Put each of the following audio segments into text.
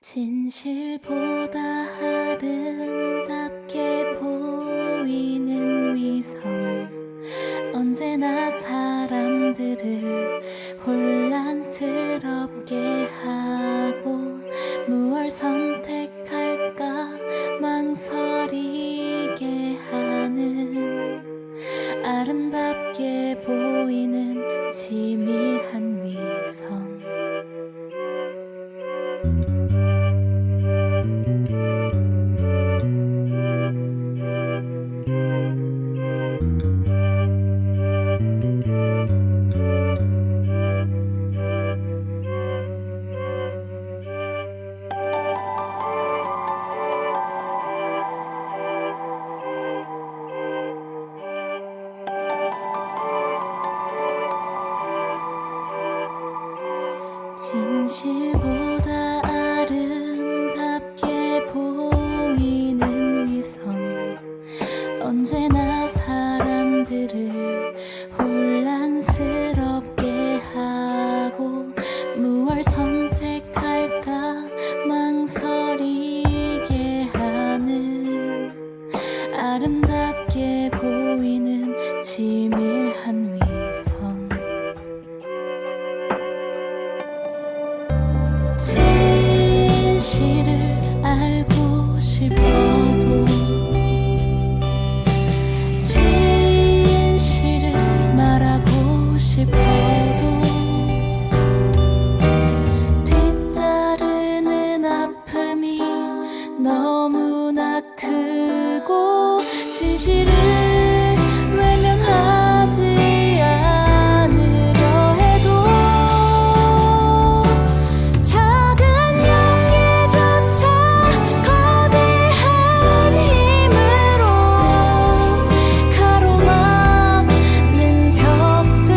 진실보다 아름답게 보이는 위선, 언제나 사람들을 혼란스럽게 하고 무얼 선택할까 망설이게 하는 아름답게 보이는 치밀한 위선. 진실보다 아름답게 보이는 위선, 언제나 사람들을 혼란스럽게 하고 무얼 선택할까 망설이게 하는 아름답게 보이는 치밀한 위선. 진실을 알고 싶어도, 진실을 말하고 싶어도 뒤따르는 아픔이 너무나 크고, 진실을 외면하지 않으려 해도 작은 용기조차 거대한 힘으로 가로막는 벽들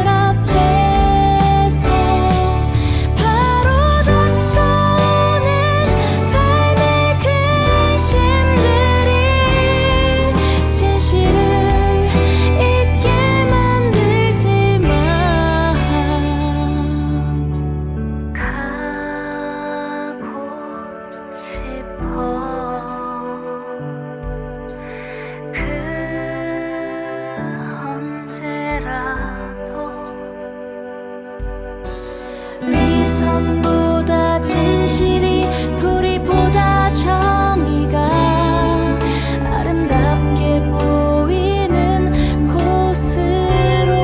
앞에서 바로 닥쳐오는 삶의 근심들이 진실을 잊게 만들지만 가고 싶어. 그 언제라도 위선보다 진실이, 불의보다 정의가 아름답게 보이는 곳으로.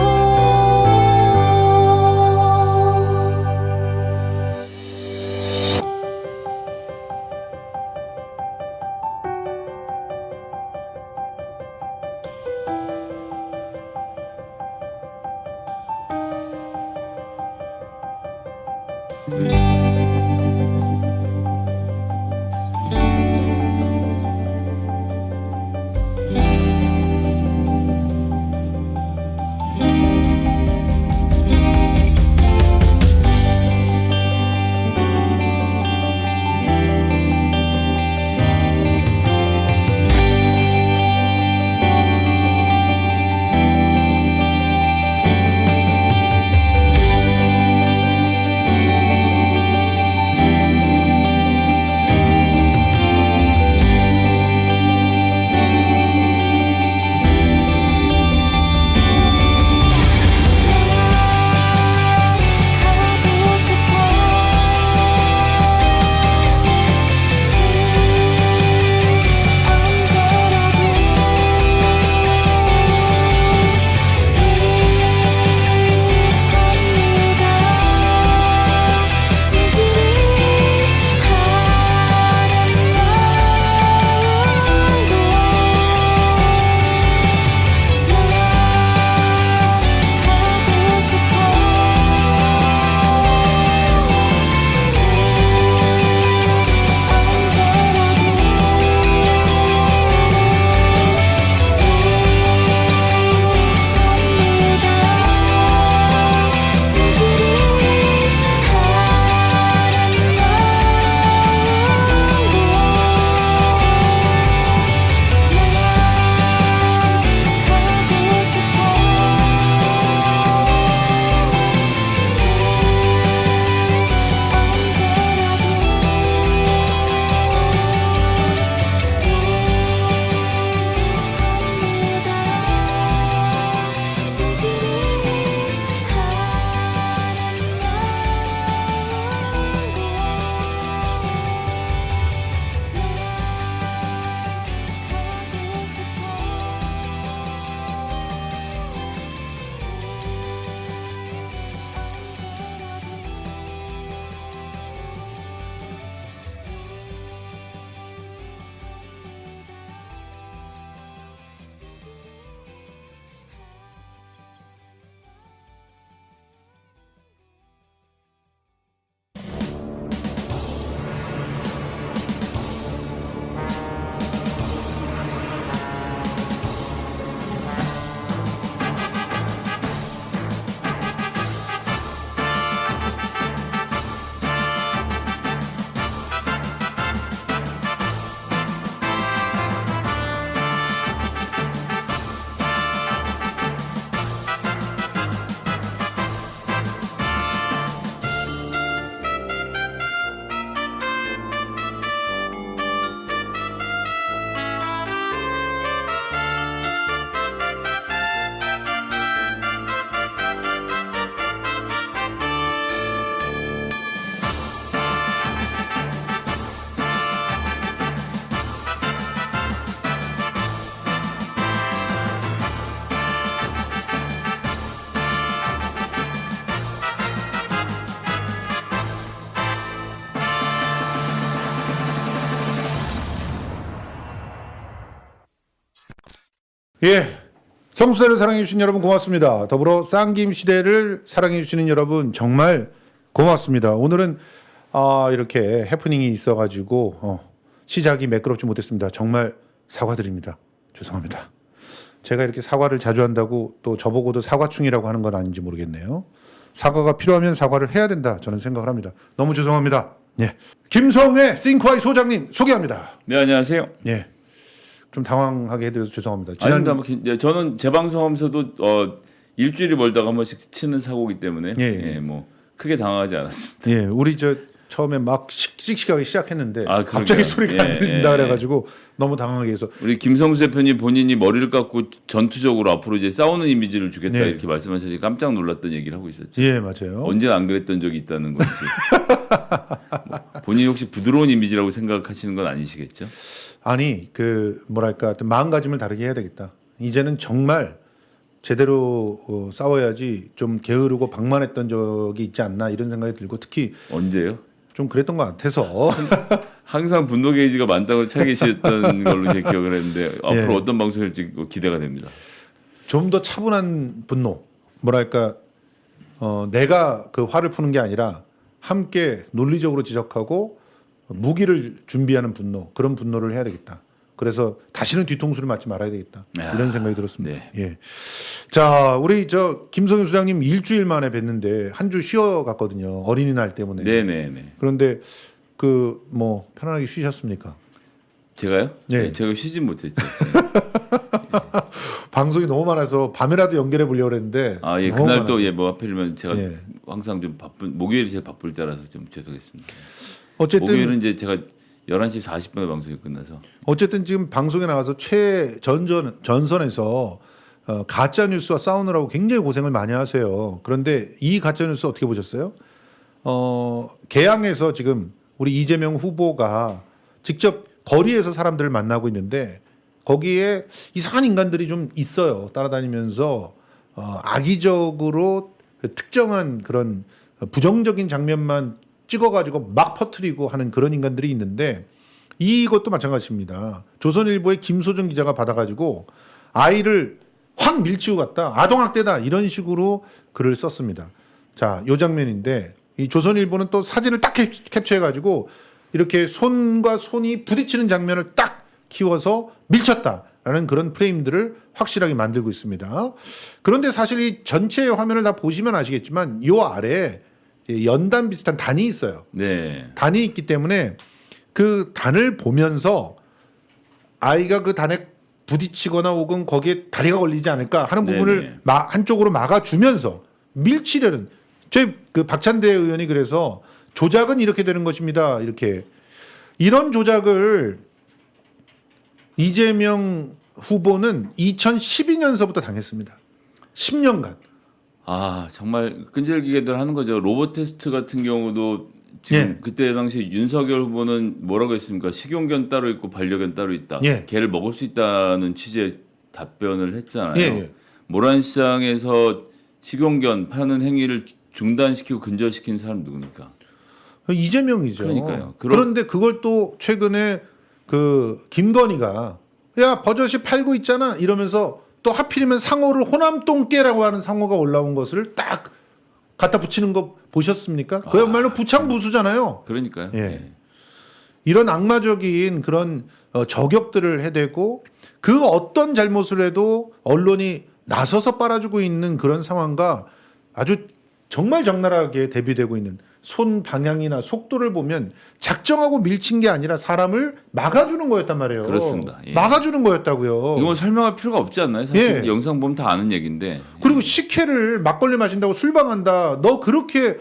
예, 성수대를 사랑해주신 여러분 고맙습니다. 더불어 쌍김 시대를 사랑해주시는 여러분 정말 고맙습니다. 오늘은 이렇게 해프닝이 있어가지고 시작이 매끄럽지 못했습니다. 정말 사과드립니다. 죄송합니다. 제가 이렇게 사과를 자주 한다고 또 저보고도 사과충이라고 하는 건 아닌지 모르겠네요. 사과가 필요하면 사과를 해야 된다 저는 생각을 합니다. 너무 죄송합니다. 예, 김성회 싱크아이 소장님 소개합니다. 네, 안녕하세요. 예, 좀 당황하게 해드려서 죄송합니다. 아닙니다. 저는 재방송하면서도 일주일이 멀다가 한 번씩 치는 사고이기 때문에 예. 뭐 크게 당황하지 않았습니다. 예, 우리 처음에 막 씩씩하게 시작했는데 그러니까요. 갑자기 소리가 안 들린다 예. 그래가지고 너무 당황하게 해서 우리 김성수 대표님 본인이 머리를 깎고 전투적으로 앞으로 이제 싸우는 이미지를 주겠다 네. 이렇게 말씀하셔서 깜짝 놀랐던 얘기를 하고 있었죠. 예, 맞아요. 언제나 안 그랬던 적이 있다는 건지. 뭐, 본인이 혹시 부드러운 이미지라고 생각하시는 건 아니시겠죠? 아니 뭐랄까 하여튼 마음가짐을 다르게 해야 되겠다. 이제는 정말 제대로 싸워야지 좀 게으르고 방만했던 적이 있지 않나 이런 생각이 들고 특히 언제요? 좀 그랬던 것 같아서 항상 분노 게이지가 많다고 차 계셨던 걸로 제 기억을 했는데 앞으로 예. 어떤 방송일지 기대가 됩니다. 좀 더 차분한 분노 뭐랄까 내가 그 화를 푸는 게 아니라 함께 논리적으로 지적하고 무기를 준비하는 분노 그런 분노를 해야 되겠다. 그래서 다시는 뒤통수를 맞지 말아야 되겠다. 이런 생각이 들었습니다. 네. 예. 자, 우리 김성윤 소장님 일주일 만에 뵀는데 한 주 쉬어 갔거든요. 어린이날 때문에. 네네네. 그런데 뭐 편안하게 쉬셨습니까? 제가요? 네. 네, 제가 쉬진 못했죠. 방송이 너무 많아서 밤에라도 연결해 보려고 했는데 예, 너무 그날 많아서. 또 뭐 하필이면 제가 예. 항상 좀 바쁜 목요일이 제일 바쁠 때라서 좀 죄송했습니다. 어쨌든 목요일은 이제 제가 11시 40분에 방송이 끝나서 어쨌든 지금 방송에 나가서 전선에서 가짜 뉴스와 싸우느라고 굉장히 고생을 많이 하세요. 그런데 이 가짜 뉴스 어떻게 보셨어요? 개항에서 지금 우리 이재명 후보가 직접 거리에서 사람들을 만나고 있는데 거기에 이상한 인간들이 좀 있어요. 따라다니면서 악의적으로 특정한 그런 부정적인 장면만 찍어가지고 막 퍼뜨리고 하는 그런 인간들이 있는데 이것도 마찬가지입니다. 조선일보의 김소정 기자가 받아가지고 아이를 확 밀치고 갔다. 아동학대다. 이런 식으로 글을 썼습니다. 자, 요 장면인데 이 조선일보는 또 사진을 딱 캡처해가지고 이렇게 손과 손이 부딪히는 장면을 딱 키워서 밀쳤다라는 그런 프레임들을 확실하게 만들고 있습니다. 그런데 사실 이 전체 화면을 다 보시면 아시겠지만 요 아래에 연단 비슷한 단이 있어요. 네. 단이 있기 때문에 그 단을 보면서 아이가 그 단에 부딪히거나 혹은 거기에 다리가 걸리지 않을까 하는 부분을 한쪽으로 막아주면서 밀치려는 그 박찬대 의원이 그래서 조작은 이렇게 되는 것입니다. 이런 조작을 이재명 후보는 2012년서부터 당했습니다. 10년간. 정말 끈질기게들 하는 거죠. 로봇 테스트 같은 경우도 지금 그때 당시 윤석열 후보는 뭐라고 했습니까? 식용견 따로 있고 반려견 따로 있다. 개를 먹을 수 있다는 취지의 답변을 했잖아요. 모란시장에서 식용견 파는 행위를 중단시키고 근절시킨 사람 누굽니까? 이재명이죠. 그러니까요. 그런데 그걸 또 최근에 김건희가 야 버젓이 팔고 있잖아 이러면서 또 하필이면 상어를 호남똥개라고 하는 상어가 올라온 것을 딱 갖다 붙이는 거 보셨습니까? 그야말로 부창부수잖아요. 그러니까요. 이런 악마적인 그런 저격들을 해대고 그 어떤 잘못을 해도 언론이 나서서 빨아주고 있는 그런 상황과 아주 정말 적나라하게 대비되고 있는 손 방향이나 속도를 보면 작정하고 밀친 게 아니라 사람을 막아주는 거였단 말이에요. 그렇습니다. 막아주는 거였다고요. 이건 설명할 필요가 없지 않나요? 사실 영상 보면 다 아는 얘기인데. 그리고 식혜를 막걸리 마신다고 술방한다. 너 그렇게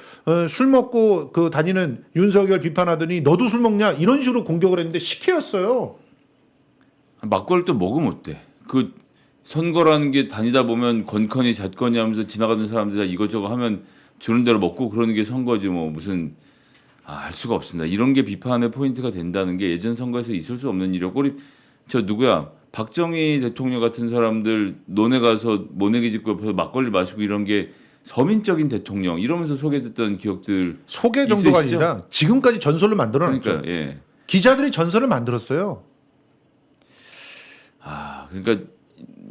술 먹고 다니는 윤석열 비판하더니 너도 술 먹냐? 이런 식으로 공격을 했는데 식혜였어요. 막걸리 또 먹으면 어때? 그 선거라는 게 다니다 보면 건커니 잣거니 하면서 지나가는 사람들 이것저것 하면 주는 대로 먹고 그러는 게 선거지 뭐 무슨 할 수가 없습니다. 이런 게 비판의 포인트가 된다는 게 예전 선거에서 있을 수 없는 일이었고 우리 박정희 대통령 같은 사람들 논에 가서 모내기 짚고 옆에서 막걸리 마시고 이런 게 서민적인 대통령 이러면서 소개됐던 기억들 소개 정도가 있으시죠? 아니라 지금까지 전설로 만들어놨죠. 그러니까 기자들이 전설을 만들었어요. 그러니까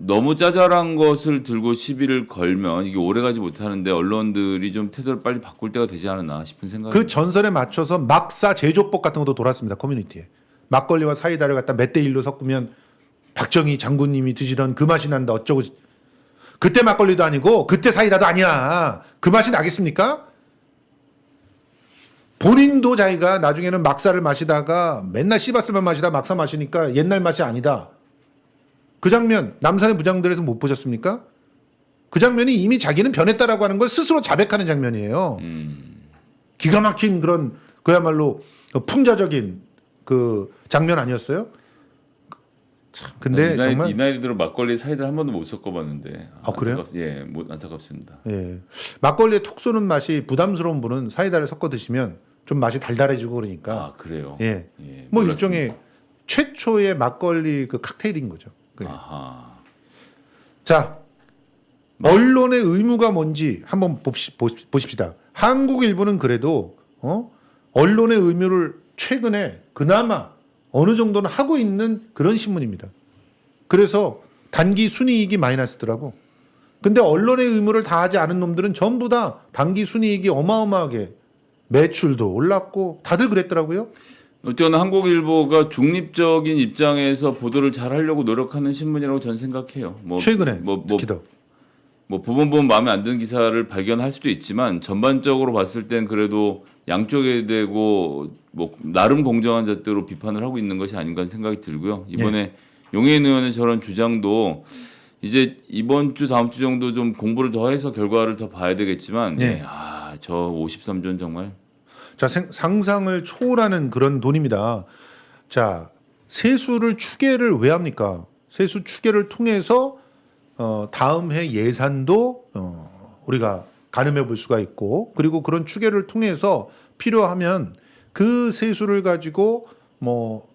너무 짜잘한 것을 들고 시비를 걸면 이게 오래가지 못하는데 언론들이 좀 태도를 빨리 바꿀 때가 되지 않았나 싶은 생각이. 그 전설에 맞춰서 막사 제조법 같은 것도 돌았습니다. 커뮤니티에. 막걸리와 사이다를 갖다 몇 대 1로 섞으면 박정희 장군님이 드시던 그 맛이 난다 어쩌고. 그때 막걸리도 아니고 그때 사이다도 아니야. 그 맛이 나겠습니까? 본인도 자기가 나중에는 막사를 마시다가 맨날 씨바스만 마시다 막사 마시니까 옛날 맛이 아니다. 그 장면 남산의 부장들에서 못 보셨습니까? 그 장면이 이미 자기는 변했다라고 하는 걸 스스로 자백하는 장면이에요. 기가 막힌 그런 그야말로 풍자적인 그 장면 아니었어요? 참 근데 정말 이 나이 들어 막걸리 사이다를 한 번도 못 섞어봤는데. 아, 그래요? 예, 안타깝습니다. 예. 막걸리에 톡 쏘는 맛이 부담스러운 분은 사이다를 섞어 드시면 좀 맛이 달달해지고 그러니까. 아 그래요. 예. 예, 뭐 몰랐습니다. 일종의 최초의 막걸리 그 칵테일인 거죠. 그냥. 아하. 자, 언론의 의무가 뭔지 한번 보십시다. 한국일보는 그래도 언론의 의무를 최근에 그나마 어느 정도는 하고 있는 그런 신문입니다. 그래서 단기 순이익이 마이너스더라고. 근데 언론의 의무를 다하지 않은 놈들은 전부 다 단기 순이익이 어마어마하게 매출도 올랐고 다들 그랬더라고요. 어쨌거나 한국일보가 중립적인 입장에서 보도를 잘 하려고 노력하는 신문이라고 저는 생각해요. 최근에 특히 더. 뭐 부분 마음에 안 드는 기사를 발견할 수도 있지만 전반적으로 봤을 땐 그래도 양쪽에 대고 뭐 나름 공정한 잣대로 비판을 하고 있는 것이 아닌가 생각이 들고요. 이번에 용해인 의원의 저런 주장도 이제 이번 주 다음 주 정도 좀 공부를 더 해서 결과를 더 봐야 되겠지만 저 53조는 정말 자, 상상을 초월하는 그런 돈입니다. 자, 세수를 추계를 왜 합니까? 세수 추계를 통해서 다음 해 예산도 우리가 가늠해 볼 수가 있고, 그리고 그런 추계를 통해서 필요하면 그 세수를 가지고 뭐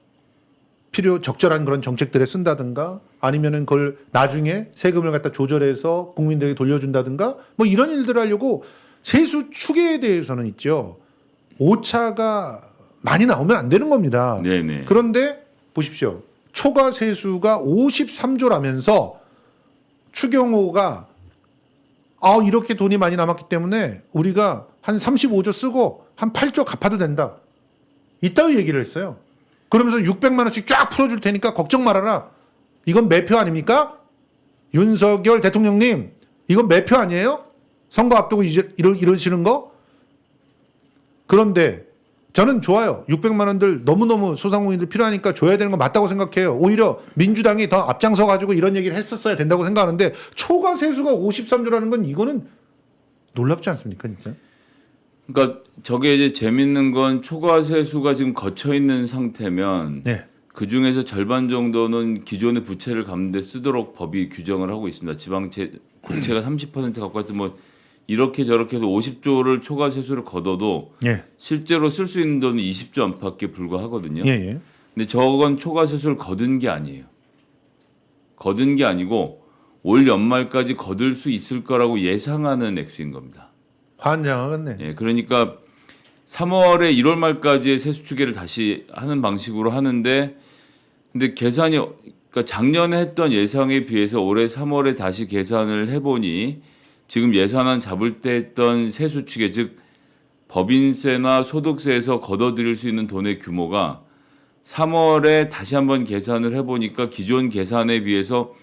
적절한 그런 정책들에 쓴다든가, 아니면은 그걸 나중에 세금을 갖다 조절해서 국민들에게 돌려준다든가, 뭐 이런 일들을 하려고 세수 추계에 대해서는 있죠. 오차가 많이 나오면 안 되는 겁니다. 네네. 그런데 보십시오. 초과 세수가 53조라면서 추경호가 이렇게 돈이 많이 남았기 때문에 우리가 한 35조 쓰고 한 8조 갚아도 된다. 이따위 얘기를 했어요. 그러면서 600만 원씩 쫙 풀어줄 테니까 걱정 말아라. 이건 매표 아닙니까? 윤석열 대통령님, 이건 매표 아니에요? 선거 앞두고 이러시는 거? 그런데 저는 좋아요. 600만 원들 너무너무 소상공인들 필요하니까 줘야 되는 건 맞다고 생각해요. 오히려 민주당이 더 앞장서 가지고 이런 얘기를 했었어야 된다고 생각하는데, 초과 세수가 53조라는 건 이거는 놀랍지 않습니까, 진짜? 그러니까 저게 이제 재밌는 건 초과 세수가 지금 거쳐 있는 상태면 그 중에서 절반 정도는 기존의 부채를 갚는 데 쓰도록 법이 규정을 하고 있습니다. 지방채 공채가 30% 갖고 왔던 뭐 이렇게 저렇게 해서 50조를 초과 세수를 걷어도 실제로 쓸 수 있는 돈은 20조 안팎에 불과하거든요. 근데 저건 초과 세수를 거둔 게 아니에요. 거둔 게 아니고 올 연말까지 거둘 수 있을 거라고 예상하는 액수인 겁니다. 환장하겠네. 예, 그러니까 3월에 1월 말까지의 세수 추계를 다시 하는 방식으로 하는데, 근데 계산이 그러니까 작년에 했던 예상에 비해서 올해 3월에 다시 계산을 해보니 지금 예산안 잡을 때 했던 세수 추계, 즉 법인세나 소득세에서 걷어들일 수 있는 돈의 규모가 3월에 다시 한번 계산을 해보니까 기존 계산에 비해서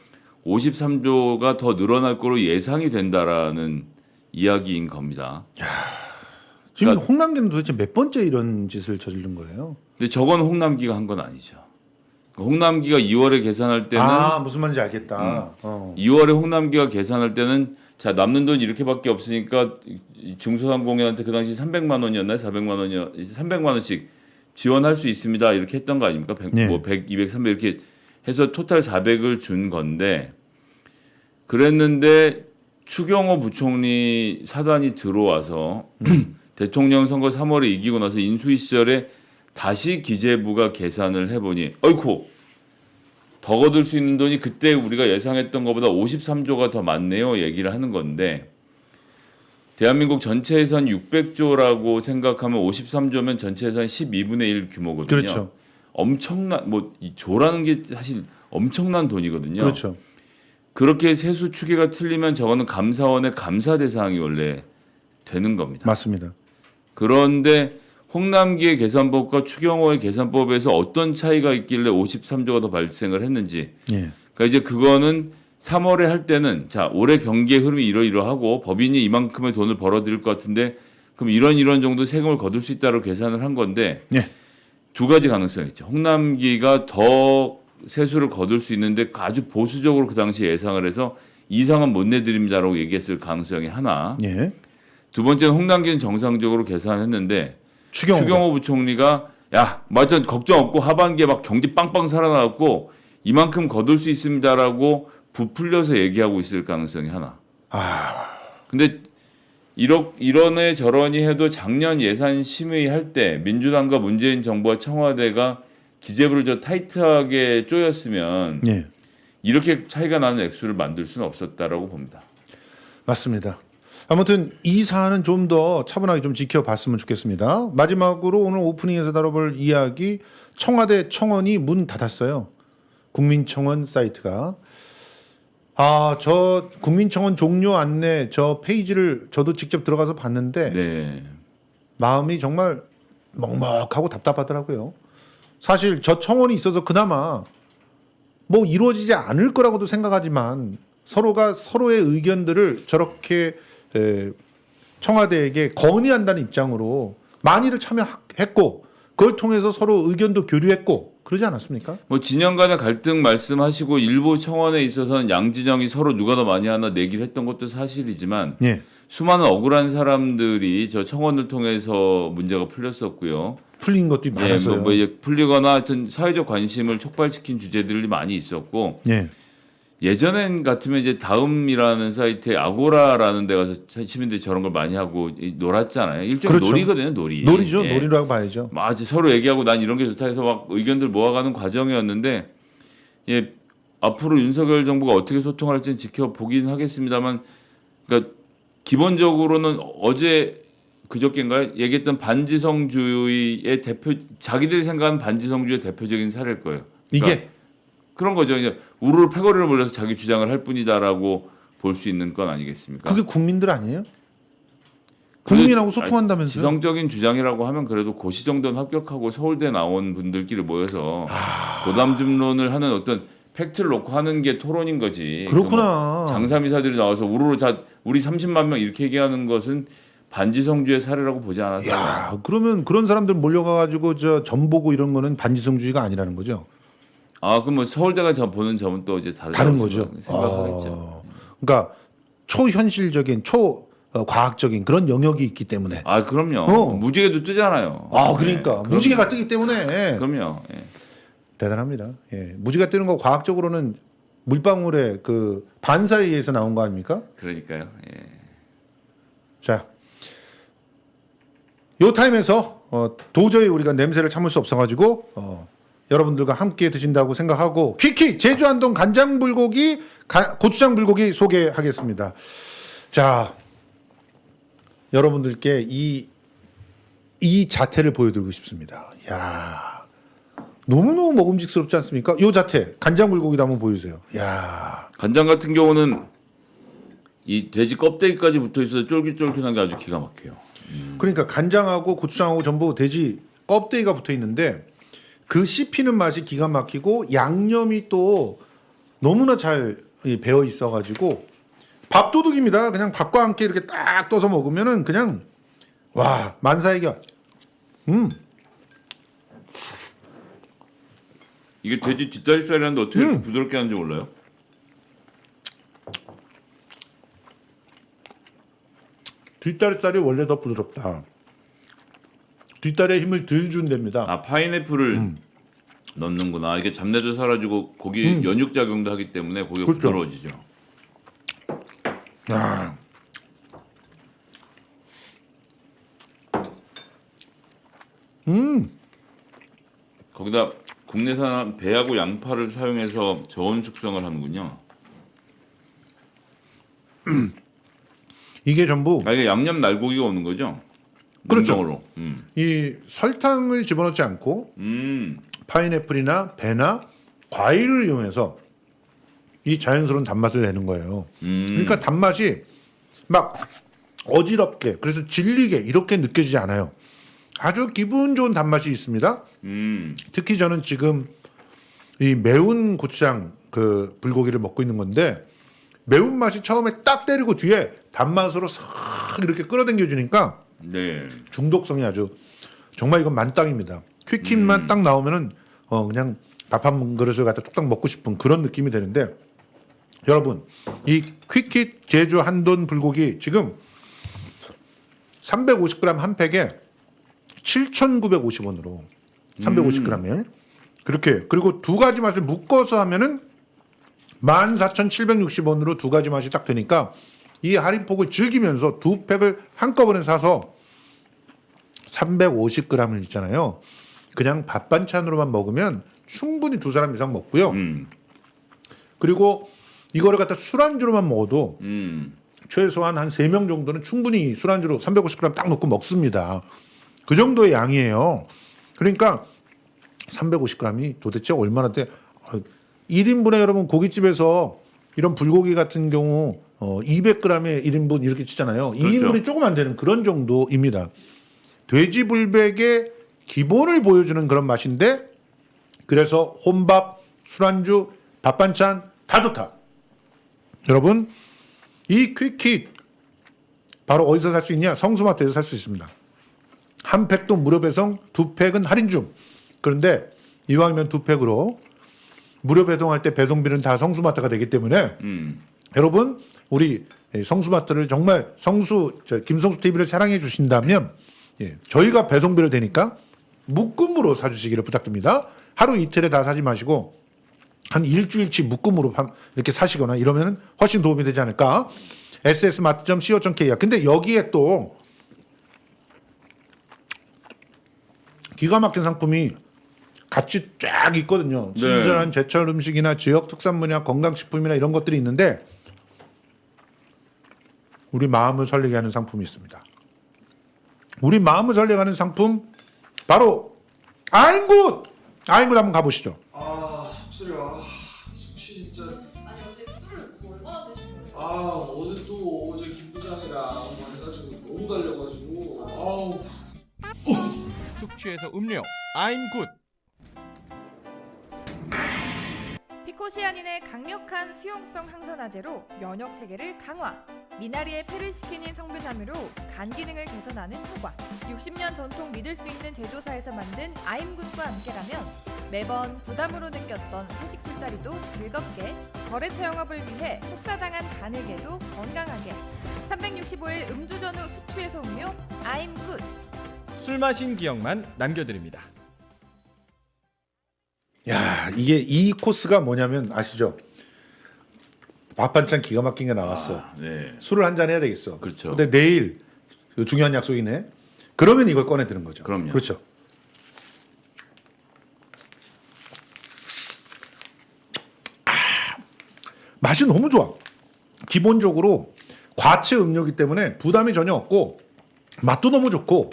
53조가 더 늘어날 거로 예상이 된다라는 이야기인 겁니다. 지금 그러니까, 홍남기는 도대체 몇 번째 이런 짓을 저지른 거예요? 근데 저건 홍남기가 한 건 아니죠. 홍남기가 2월에 계산할 때는 무슨 말인지 알겠다. 2월에 홍남기가 계산할 때는 자 남는 돈 이렇게밖에 없으니까 중소상공인한테 그 당시 300만 원이었나요? 400만 원이요? 300만 원씩 지원할 수 있습니다. 이렇게 했던 거 아닙니까? 100, 200, 300 이렇게 해서 토탈 400을 준 건데, 그랬는데 추경호 부총리 사단이 들어와서 대통령 선거 3월에 이기고 나서 인수위 시절에 다시 기재부가 계산을 해보니 어이쿠 더 거둘 수 있는 돈이 그때 우리가 예상했던 것보다 53조가 더 많네요 얘기를 하는 건데, 대한민국 전체 예산 600조라고 생각하면 53조면 전체 예산 12분의 1 규모거든요. 그렇죠. 엄청난 이 조라는 게 사실 엄청난 돈이거든요. 그렇죠. 그렇게 세수 추계가 틀리면 저거는 감사원의 감사 대상이 원래 되는 겁니다. 맞습니다. 그런데 홍남기의 계산법과 추경호의 계산법에서 어떤 차이가 있길래 53조가 더 발생을 했는지. 예. 그러니까 이제 그거는 3월에 할 때는 자 올해 경기의 흐름이 이러이러하고 법인이 이만큼의 돈을 벌어들일 것 같은데 그럼 이런 정도 세금을 거둘 수 있다고 계산을 한 건데 예. 두 가지 가능성이 있죠. 홍남기가 더 세수를 거둘 수 있는데 아주 보수적으로 그 당시 예상을 해서 이상은 못 내드립니다라고 얘기했을 가능성이 하나. 예. 두 번째는 홍남기는 정상적으로 계산했는데 추경호가. 추경호 부총리가 야, 맞아 걱정 없고 하반기에 막 경기 빵빵 살아나고 이만큼 거둘 수 있습니다라고 부풀려서 얘기하고 있을 가능성이 하나. 근데 이러네 저러니 해도 작년 예산 심의할 때 민주당과 문재인 정부와 청와대가 기재부를 저 타이트하게 쪼였으면 예. 이렇게 차이가 나는 액수를 만들 수는 없었다라고 봅니다. 맞습니다. 아무튼 이 사안은 좀 더 차분하게 좀 지켜봤으면 좋겠습니다. 마지막으로 오늘 오프닝에서 다뤄볼 이야기 청와대 청원이 문 닫았어요. 국민청원 사이트가. 저 국민청원 종료 안내 저 페이지를 저도 직접 들어가서 봤는데 네. 마음이 정말 먹먹하고 답답하더라고요. 사실 저 청원이 있어서 그나마 뭐 이루어지지 않을 거라고도 생각하지만 서로가 서로의 의견들을 저렇게 청와대에게 건의한다는 입장으로 많이들 참여했고 그걸 통해서 서로 의견도 교류했고 그러지 않았습니까? 뭐 진영 간의 갈등 말씀하시고 일부 청원에 있어서는 양진영이 서로 누가 더 많이 하나 내기를 했던 것도 사실이지만 예. 수많은 억울한 사람들이 저 청원을 통해서 문제가 풀렸었고요. 풀린 것도 많았어요. 뭐 이제 풀리거나 하여튼 사회적 관심을 촉발시킨 주제들이 많이 있었고 예. 예전엔 같으면 이제 다음이라는 사이트에 아고라라는 데 가서 시민들이 저런 걸 많이 하고 놀았잖아요. 일종의 그렇죠. 놀이거든요, 놀이. 놀이죠. 예. 놀이라고 봐야죠. 막 서로 얘기하고 난 이런 게 좋다 해서 막 의견들 모아가는 과정이었는데 예, 앞으로 윤석열 정부가 어떻게 소통할지는 지켜보긴 하겠습니다만 그러니까 기본적으로는 어제 그저께인가요? 얘기했던 반지성주의의 대표 자기들이 생각하는 반지성주의의 대표적인 사례일 거예요. 그러니까 이게 그런 거죠. 이제 우르르 패거리를 몰려서 자기 주장을 할 뿐이다라고 볼 수 있는 건 아니겠습니까? 그게 국민들 아니에요? 국민하고 그게 소통한다면서요? 지성적인 주장이라고 하면 그래도 고시 정도는 합격하고 서울대 나온 분들끼리 모여서 고담중론을 하는 어떤 팩트를 놓고 하는 게 토론인 거지. 그렇구나. 그 장사미사들이 나와서 우르르 우리 30만 명 이렇게 얘기하는 것은 반지성주의 사례라고 보지 않았어요. 야, 그러면 그런 사람들 몰려가가지고 저 점보고 이런 거는 반지성주의가 아니라는 거죠? 그럼 뭐 서울대가 보는 점은 또 이제 다른 거죠. 생각하겠죠. 그러니까 초현실적인 과학적인 그런 영역이 있기 때문에. 그럼요. 무지개도 뜨잖아요. 그러니까 네, 무지개가 뜨기 때문에 그럼요. 예. 대단합니다. 예. 무지개가 뜨는 거 과학적으로는 물방울의 그 반사에 의해서 나온 거 아닙니까? 그러니까요. 예. 자, 요 타임에서 도저히 우리가 냄새를 참을 수 없어가지고 여러분들과 함께 드신다고 생각하고 퀴퀴 제주 안동 간장 불고기 고추장 불고기 소개하겠습니다. 자, 여러분들께 이 자태를 보여드리고 싶습니다. 야, 너무너무 먹음직스럽지 않습니까? 요 자태 간장 불고기도 한번 보여주세요. 야, 간장 같은 경우는 이 돼지 껍데기까지 붙어 있어서 쫄깃쫄깃한 게 아주 기가 막혀요. 그러니까 간장하고 고추장하고 전부 돼지 껍데기가 붙어 있는데 그 씹히는 맛이 기가 막히고 양념이 또 너무나 잘 배어 있어가지고 밥도둑입니다. 그냥 밥과 함께 이렇게 딱 떠서 먹으면은 그냥 와 만사해결. 이게 돼지 뒷다리살이라는데 어떻게 이렇게 부드럽게 하는지 몰라요? 뒷다리살이 원래 더 부드럽다. 뒷다리에 힘을 덜 준답니다. 파인애플을 넣는구나. 이게 잡내도 사라지고 고기 연육 작용도 하기 때문에 고기가 그렇죠. 부드러워지죠. 아. 거기다 국내산 배하고 양파를 사용해서 저온 숙성을 하는군요. 이게 전부 이게 양념 날고기가 오는 거죠? 그렇죠. 냉동으로. 이 설탕을 집어넣지 않고 파인애플이나 배나 과일을 이용해서 이 자연스러운 단맛을 내는 거예요. 그러니까 단맛이 막 어지럽게 그래서 질리게 이렇게 느껴지지 않아요. 아주 기분 좋은 단맛이 있습니다. 특히 저는 지금 이 매운 고추장 그 불고기를 먹고 있는 건데 매운맛이 처음에 딱 때리고 뒤에 단맛으로 싹 이렇게 끌어당겨 주니까 네. 중독성이 아주 정말 이건 만땅입니다. 퀴킷만 딱 나오면은 그냥 밥 한 그릇을 갖다 뚝딱 먹고 싶은 그런 느낌이 되는데 여러분 이 퀴킷 제주 한돈 불고기 지금 350g 한 팩에 7,950원으로 350g에 그렇게 그리고 두 가지 맛을 묶어서 하면은 14,760원으로 두 가지 맛이 딱 되니까 이 할인폭을 즐기면서 두 팩을 한꺼번에 사서 350g을 있잖아요. 그냥 밥 반찬으로만 먹으면 충분히 두 사람 이상 먹고요. 그리고 이거를 갖다 술안주로만 먹어도 최소한 한 3명 정도는 충분히 술안주로 350g 딱 넣고 먹습니다. 그 정도의 양이에요. 그러니까 350g이 도대체 얼마나 돼? 1인분에 여러분 고깃집에서 이런 불고기 같은 경우 200g에 1인분 이렇게 치잖아요. 그렇죠. 2인분이 조금 안 되는 그런 정도입니다. 돼지불백의 기본을 보여주는 그런 맛인데 그래서 혼밥, 술안주, 밥 반찬 다 좋다. 여러분 이 퀴킷 바로 어디서 살 수 있냐? 성수마트에서 살 수 있습니다. 한 팩도 무료 배송, 두 팩은 할인 중. 그런데 이왕이면 두 팩으로 무료 배송할 때 배송비는 다 성수마트가 되기 때문에 여러분 우리 성수마트를 정말 김성수 TV를 사랑해 주신다면 저희가 배송비를 대니까 묶음으로 사주시기를 부탁드립니다. 하루 이틀에 다 사지 마시고 한 일주일치 묶음으로 이렇게 사시거나 이러면 훨씬 도움이 되지 않을까. ss마트.co.kr. 근데 여기에 또 기가 막힌 상품이 같이 쫙 있거든요. 친절한 제철 음식이나 지역 특산물이나 건강식품이나 이런 것들이 있는데 우리 마음을 설레게 하는 상품이 있습니다. 우리 마음을 설레게 하는 상품 바로 아임굿! 아임굿 한번 가보시죠. 아 속쓰려. 숙취 진짜. 아니 어제 술을 얼마나 드신 거예요? 어제 김 부장이랑 뭐 해가지고 너무 달려가지고 아우. 숙취해소 음료 아임굿. 피코시아닌의 강력한 수용성 항산화제로 면역 체계를 강화. 미나리의 페르시퀴닌 성분함유로 간 기능을 개선하는 효과. 60년 전통 믿을 수 있는 제조사에서 만든 아임굿과 함께라면 매번 부담으로 느꼈던 회식 술자리도 즐겁게, 거래처 영업을 위해 혹사당한 간에게도 건강하게. 365일 음주 전후 숙취해소 음료 아임굿. 술 마신 기억만 남겨드립니다. 야, 이게 이 코스가 뭐냐면 아시죠? 밥 반찬 기가 막힌 게 나왔어. 네. 술을 한 잔 해야 되겠어. 그렇죠. 근데 내일 중요한 약속이네. 그러면 이걸 꺼내 드는 거죠. 그럼요. 그렇죠. 맛이 너무 좋아. 기본적으로 과채 음료이기 때문에 부담이 전혀 없고 맛도 너무 좋고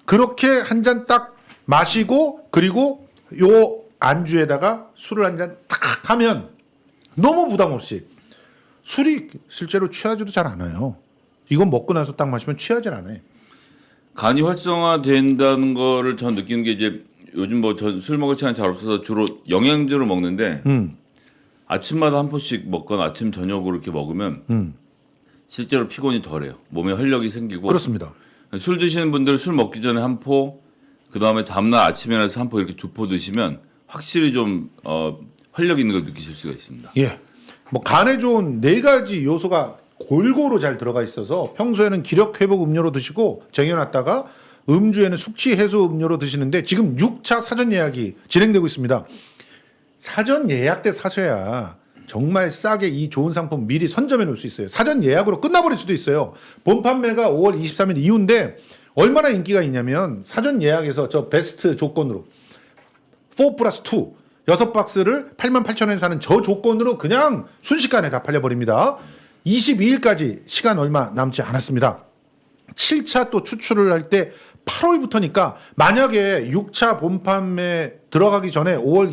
그렇게 한 잔 딱 마시고 그리고 요 안주에다가 술을 한 잔 딱 하면 너무 부담 없이 술이 실제로 취하지도 잘 않아요. 이건 먹고 나서 딱 마시면 취하질 않아요. 간이 활성화된다는 거를 전 느끼는 게 이제 요즘 뭐 전 술 먹을 시간 잘 없어서 주로 영양제로 먹는데 아침마다 한 포씩 먹거나 아침 저녁으로 이렇게 먹으면 실제로 피곤이 덜해요. 몸에 활력이 생기고. 그렇습니다. 술 드시는 분들 술 먹기 전에 한 포, 그 다음에 다음날 아침에 일어나서 한 포 이렇게 두 포 드시면 확실히 좀 활력 있는 걸 느끼실 수가 있습니다. 예. 뭐 간에 좋은 4가지 요소가 골고루 잘 들어가 있어서 평소에는 기력 회복 음료로 드시고 쟁여놨다가 음주에는 숙취 해소 음료로 드시는데 지금 6차 사전 예약이 진행되고 있습니다. 사전 예약 때 사셔야 정말 싸게 이 좋은 상품 미리 선점해 놓을 수 있어요. 사전 예약으로 끝나버릴 수도 있어요. 본 판매가 5월 23일 이후인데 얼마나 인기가 있냐면 사전 예약에서 저 베스트 조건으로 4+2 6박스를 88,000원에 사는 저 조건으로 그냥 순식간에 다 팔려버립니다. 22일까지 시간 얼마 남지 않았습니다. 7차 또 추출을 할 때 8월부터니까 만약에 6차 본판매 들어가기 전에 5월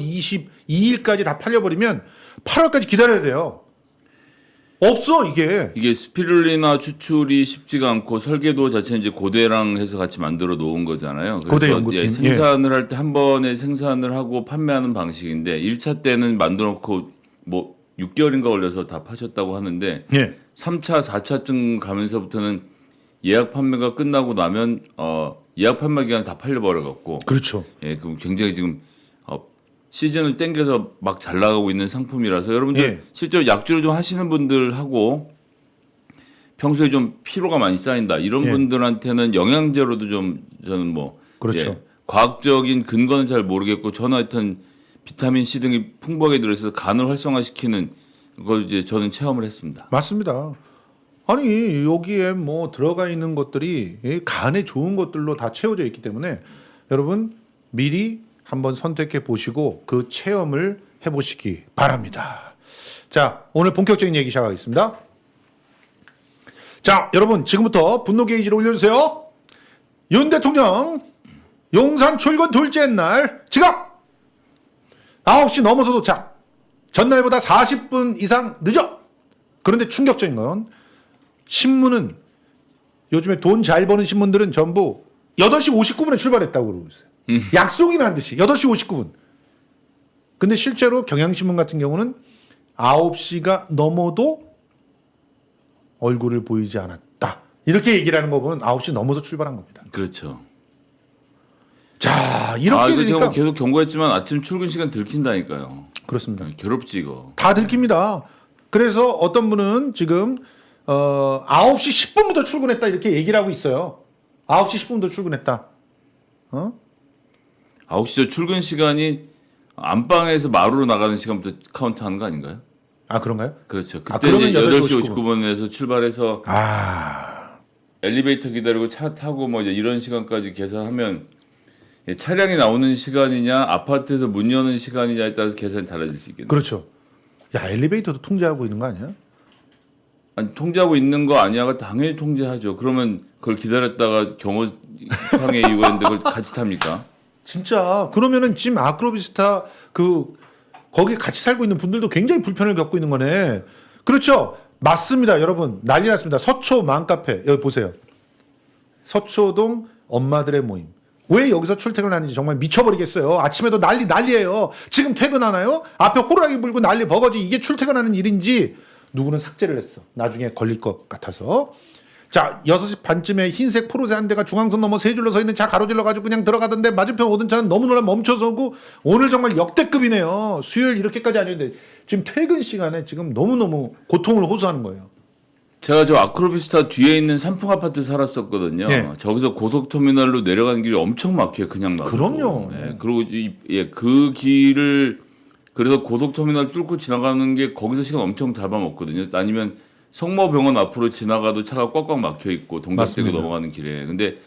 22일까지 다 팔려버리면 8월까지 기다려야 돼요. 없어 이게. 이게 스피룰리나 추출이 쉽지가 않고 설계도 자체는 이제 고대랑 해서 같이 만들어 놓은 거잖아요. 그래서 고대 연구팀. 예, 생산을 할 때 한 번에 생산을 하고 판매하는 방식인데 1차 때는 만들어 놓고 뭐 6개월인가 걸려서 다 파셨다고 하는데 예. 3차, 4차쯤 가면서부터는 예약 판매가 끝나고 나면 예약 판매 기간 다 팔려버려 갖고 그렇죠. 예, 그럼 굉장히 지금 시즌을 땡겨서 막 잘 나가고 있는 상품이라서 여러분들 예. 실제로 약주를 좀 하시는 분들하고 평소에 좀 피로가 많이 쌓인다 이런 예. 분들한테는 영양제로도 좀 저는 뭐 그렇죠. 예, 과학적인 근거는 잘 모르겠고 저는 하여튼 비타민 C 등이 풍부하게 들어있어서 간을 활성화시키는 걸 이제 저는 체험을 했습니다. 맞습니다. 아니 여기에 뭐 들어가 있는 것들이 이 간에 좋은 것들로 다 채워져 있기 때문에 여러분 미리 한번 선택해 보시고 그 체험을 해보시기 바랍니다. 자, 오늘 본격적인 얘기 시작하겠습니다. 자, 여러분 지금부터 분노 게이지를 올려주세요. 윤 대통령 용산 출근 둘째 날 지각 9시 넘어서 도착. 전날보다 40분 이상 늦어. 그런데 충격적인 건 신문은 요즘에 돈 잘 버는 신문들은 전부 8시 59분에 출발했다고 그러고 있어요. 약속이나 한 듯이 8시 59분. 근데 실제로 경향신문 같은 경우는 9시가 넘어도 얼굴을 보이지 않았다. 이렇게 얘기를 하는 거 보면 9시 넘어서 출발한 겁니다. 그렇죠. 자, 이렇게 이거 되니까 제가 계속 경고했지만 아침 출근 시간 들킨다니까요. 그렇습니다. 괴롭지 이거. 다 들킵니다. 그래서 어떤 분은 지금 9시 10분부터 출근했다 이렇게 얘기를 하고 있어요. 9시 10분부터 출근했다. 9시 출근 시간이 안방에서 마루로 나가는 시간부터 카운트하는 거 아닌가요? 아 그런가요? 그렇죠. 아, 그때 그러면 이제 8시 8시 59분에서 출발해서 아 엘리베이터 기다리고 차 타고 뭐 이제 이런 시간까지 계산하면 차량이 나오는 시간이냐 아파트에서 문 여는 시간이냐에 따라서 계산이 달라질 수 있겠네요. 그렇죠. 야 엘리베이터도 통제하고 있는 거 아니야? 아니, 통제하고 있는 거 아니야가 당연히 통제하죠. 그러면 그걸 기다렸다가 경호상에 이거였는데 그걸 같이 탑니까? 진짜 그러면은 지금 아크로비스타 거기 같이 살고 있는 분들도 굉장히 불편을 겪고 있는 거네. 그렇죠. 맞습니다, 여러분. 난리 났습니다. 서초 맘카페 여기 보세요. 서초동 엄마들의 모임. 왜 여기서 출퇴근하는지 정말 미쳐버리겠어요. 아침에도 난리예요. 지금 퇴근하나요? 앞에 호랑이 불고 난리 버거지. 이게 출퇴근하는 일인지 누구는 삭제를 했어. 나중에 걸릴 것 같아서. 자, 6시 반쯤에 흰색 포르쉐 한 대가 중앙선 넘어 세 줄로 서 있는 차 가로질러가지고 그냥 들어가던데 맞은편 오던 차는 너무나 멈춰서 오고 오늘 정말 역대급이네요. 수요일 이렇게까지 아니었는데 지금 퇴근 시간에 지금 너무너무 고통을 호소하는 거예요. 제가 저 아크로비스타 뒤에 있는 삼풍 아파트 살았었거든요. 네. 저기서 고속터미널로 내려가는 길이 엄청 막혀요. 그냥 막. 그럼요. 그리고 그 길을 그래서 고속터미널 뚫고 지나가는 게 거기서 시간 엄청 잡아먹거든요. 아니면 성모병원 앞으로 지나가도 차가 꽉꽉 막혀 있고 동작대교 맞습니다. 넘어가는 길에. 근데